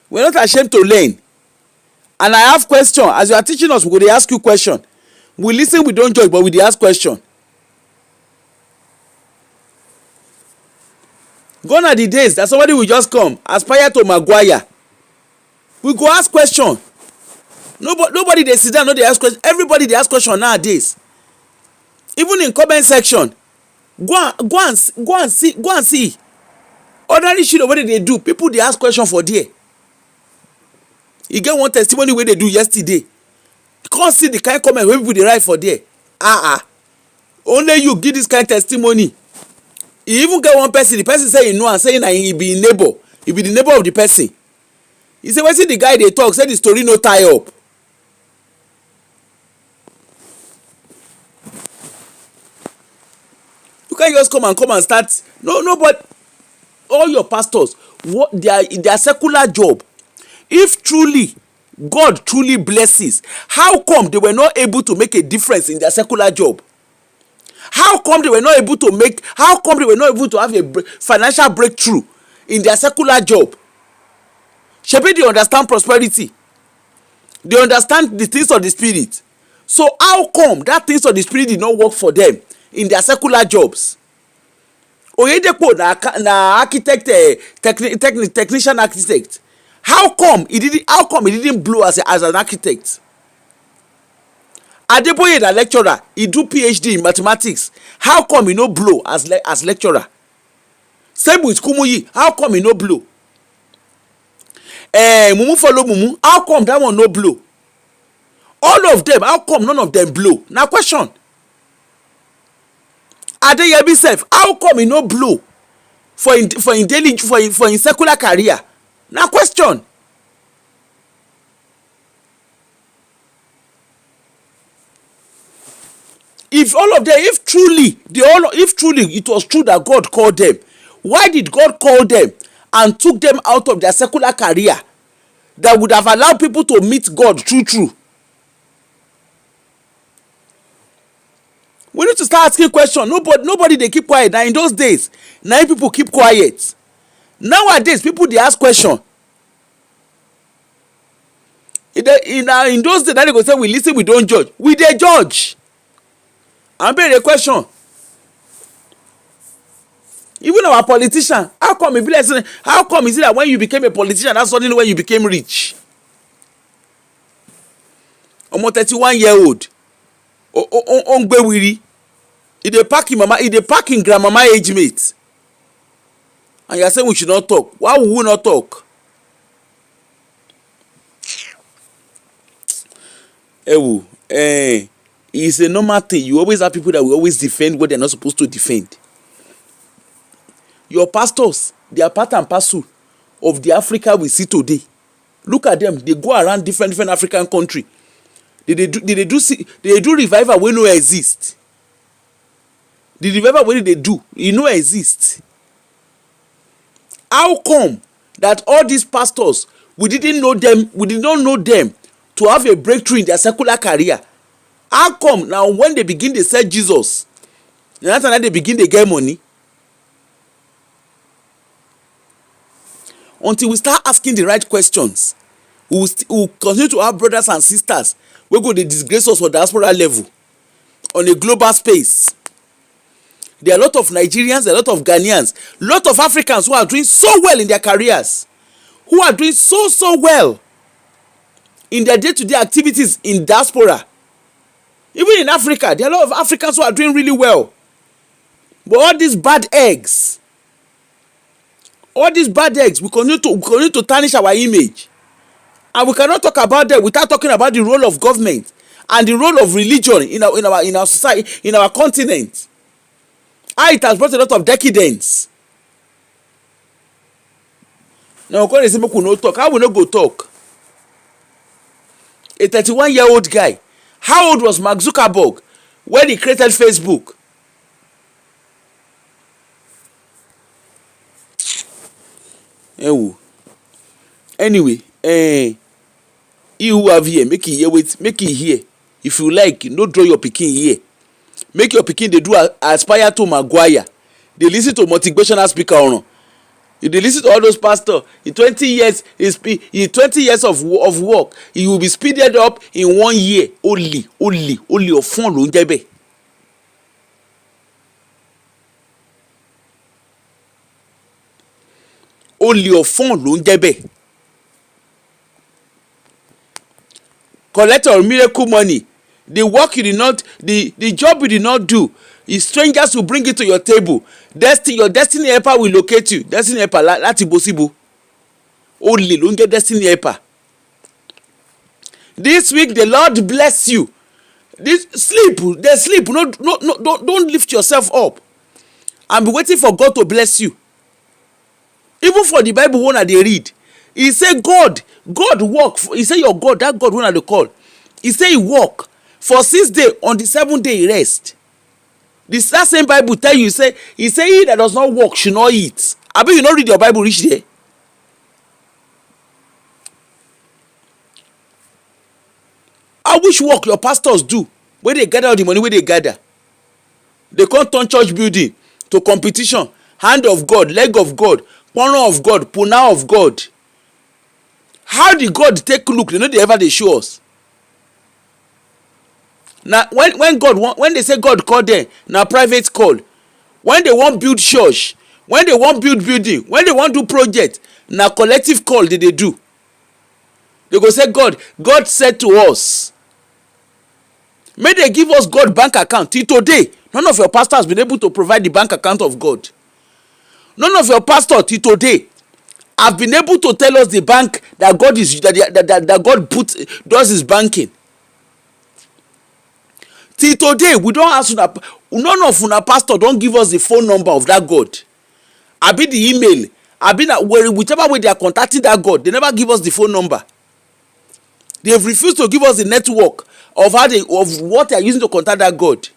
[SPEAKER 1] We are not ashamed to learn. And I have question. As you are teaching us, we go dey ask you question. We listen, we don't judge, but we dey ask question. Gone are the days that somebody will just come, aspire to Maguire. We go ask question. Nobody dey sit down, no dey ask question. Everybody dey ask question nowadays. Even in comment section, go and see. Ordinary shit wey they do, people dey ask question for there. You get one testimony wey they do yesterday. Come see the kind comment wey people dey write for there. only you give this kind of testimony. E even get one person, the person say he know am, say na he be him neighbor, he be the neighbor of the person. He say wetin the guy dey talk, say the story no tie up. You can't just come and start. No, but all your pastors, what their secular job, if truly God truly blesses, how come they were not able to make a difference in their secular job? How come they were not able to have a financial breakthrough in their secular job? Shebi they understand prosperity, they understand the things of the spirit. So how come that things of the spirit did not work for them in their secular jobs? Oyedepo na architect, technician architect. How come he didn't blow as an architect? Adeboye na lecturer, he do PhD in mathematics. How come he no blow as lecturer? Same with Kumuyi, how come he no blow? Mumu follow Mumu, how come that one no blow? All of them, how come none of them blow? Now question. Adeyemi sef, how come he no blow for in secular career? Now question. If all of them, if truly it was true that God called them, why did God call them and took them out of their secular career that would have allowed people to meet God true? We need to start asking questions. Nobody they keep quiet. Now in those days, now people keep quiet. Nowadays, people they ask questions. In those days, they go say we listen, we don't judge. We dey judge. I'm being a question. Even our politician, how come is it that when you became a politician, that's suddenly when you became rich? Almost 31-year-old. Ongbewiri. He dey pack him grandmama age mate. And you are saying we should not talk. Why would we not talk? It's a normal thing. You always have people that will always defend what they're not supposed to defend. Your pastors, they are part and parcel of the Africa we see today. Look at them. They go around different African countries. They do revival when no exist. The revival when they do, it no exist. How come that all these pastors, we did not know them to have a breakthrough in their secular career? How come now when they begin to sell Jesus, that's when they begin to get money? Until we start asking the right questions, we will continue to have brothers and sisters wey go dey disgrace us for diaspora level on a global space. There are a lot of Nigerians, a lot of Ghanaians, a lot of Africans who are doing so well in their careers, who are doing so well in their day-to-day activities in diaspora. Even in Africa, there are a lot of Africans who are doing really well. But all these bad eggs, we continue to tarnish our image. And we cannot talk about them without talking about the role of government and the role of religion in our society, in our continent. How it has brought a lot of decadence. Now, God is saying, we no talk. How we no go talk? A 31-year-old guy. How old was Mark Zuckerberg when he created Facebook? Anyway, he who have here, make it hear. If you like, no draw your pikin here. Make your pikin they do aspire to Maguire. They listen to motivational speaker on. If they listen to all those pastors, in 20 years, of work, he will be speeded up in 1 year. Only of fun lo njebe. Only of fun lo njebe. Collect your miracle money. The work you did not, the job you did not do, is strangers will bring it to your table. Your destiny helper will locate you. Destiny helper láti bosibo. Only don't get destiny helper. This week the Lord bless you. This sleep, they sleep. No, don't lift yourself up and be waiting for God to bless you. Even for the Bible one they read, he say God work. He say your God, that God one they call. He say he work for 6 days, on the 7th day he rest. That same Bible tell you, he say he that does not work should not eat. I mean, you not read your Bible reach there. I wish work your pastors do where they gather all the money, where they gather. They can't turn church building to competition. Hand of God, leg of God, corner of God, puna of God. How did God take look? You know they ever they show us. Now when they say God call them, now private call. When they want build church, when they want build building, when they want do project, now collective call they do. They go say God said to us. May they give us God bank account. Till today, none of your pastors has been able to provide the bank account of God. None of your pastors till today have been able to tell us the bank that God is that God does his banking. Till today, we don't ask none of una pastor don't give us the phone number of that God. I be the email. I be that whichever way they are contacting that God, they never give us the phone number. They have refused to give us the network of what they are using to contact that God.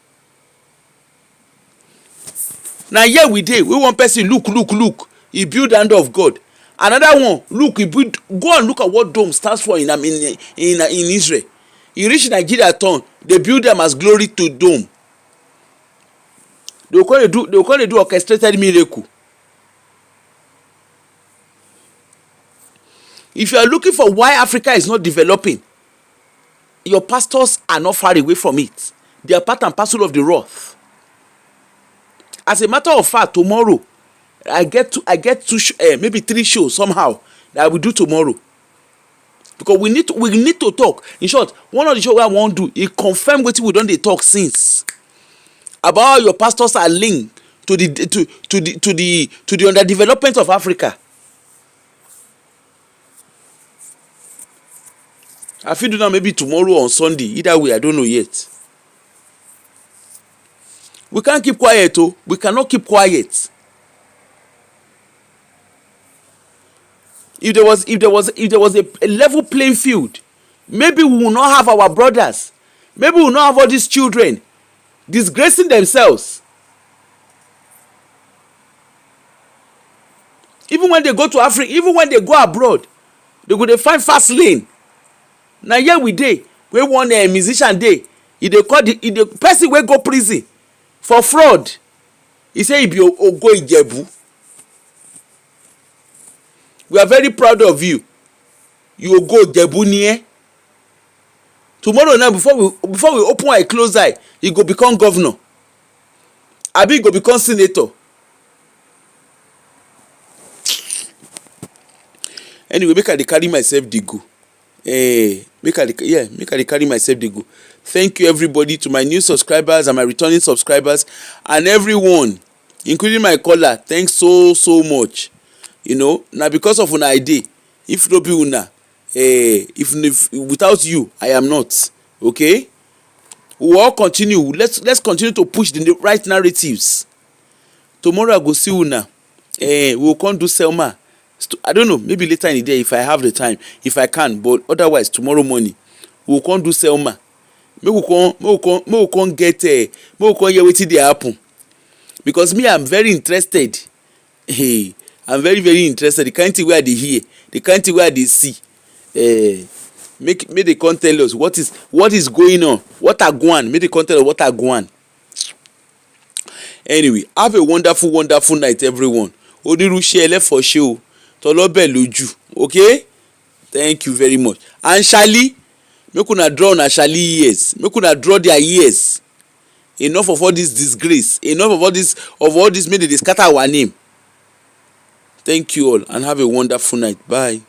[SPEAKER 1] Now here we dey, we one person look, he build the hand of God. Another one look, he build. Go and look at what dome stands for in Israel. He reach Nigeria town, they build them as glory to dome. They will call do orchestrated miracle. If you are looking for why Africa is not developing, your pastors are not far away from it. They are part and parcel of the wrath. As a matter of fact, tomorrow I get two maybe 3 shows somehow that I will do tomorrow. Because we need to talk. In short, one of the shows I want to do, it confirm wetin we don dey talk since about how your pastors are linked to the underdevelopment of Africa. I fit do that maybe tomorrow on Sunday. Either way, I don't know yet. We can't keep quiet, oh. We cannot keep quiet. If there was a level playing field, maybe we will not have our brothers. Maybe we will not have all these children disgracing themselves. Even when they go to Africa, even when they go abroad, they go to find fast lane. Now here we dey, we want a musician dey. If they call the person wey go prison for fraud, he say he be Ogo Ijebu. We are very proud of you. You Ogo Ijebu near. Tomorrow now, before we open eye close eye, he go become governor. Abi he go become senator. Anyway, make I dey carry myself dey go. Make I dey carry myself dey go. Thank you everybody, to my new subscribers and my returning subscribers and everyone, including my caller. Thanks so much. You know, now because of una I dey. If no be una, if without you I am not. Okay, we will all continue. Let's continue to push the right narratives. Tomorrow I go see una. We will come do Selma. I don't know, maybe later in the day if I have the time, if I can, but otherwise tomorrow morning we will come do Selma. Make we come get hear wetin dey happen, because me I'm very interested. I'm very interested. The kind thing wey I dey hear, the kind thing wey I dey see. Make they come tell us what is going on, what are going. Make they come tell us what are going. Anyway, have a wonderful night everyone. Oniru share left for show. Tolobe loju. Okay? Thank you very much. And Shali, make una draw na Shali ears. Make una draw their ears. Enough of all this disgrace. Enough of all this make they scatter our name. Thank you all and have a wonderful night. Bye.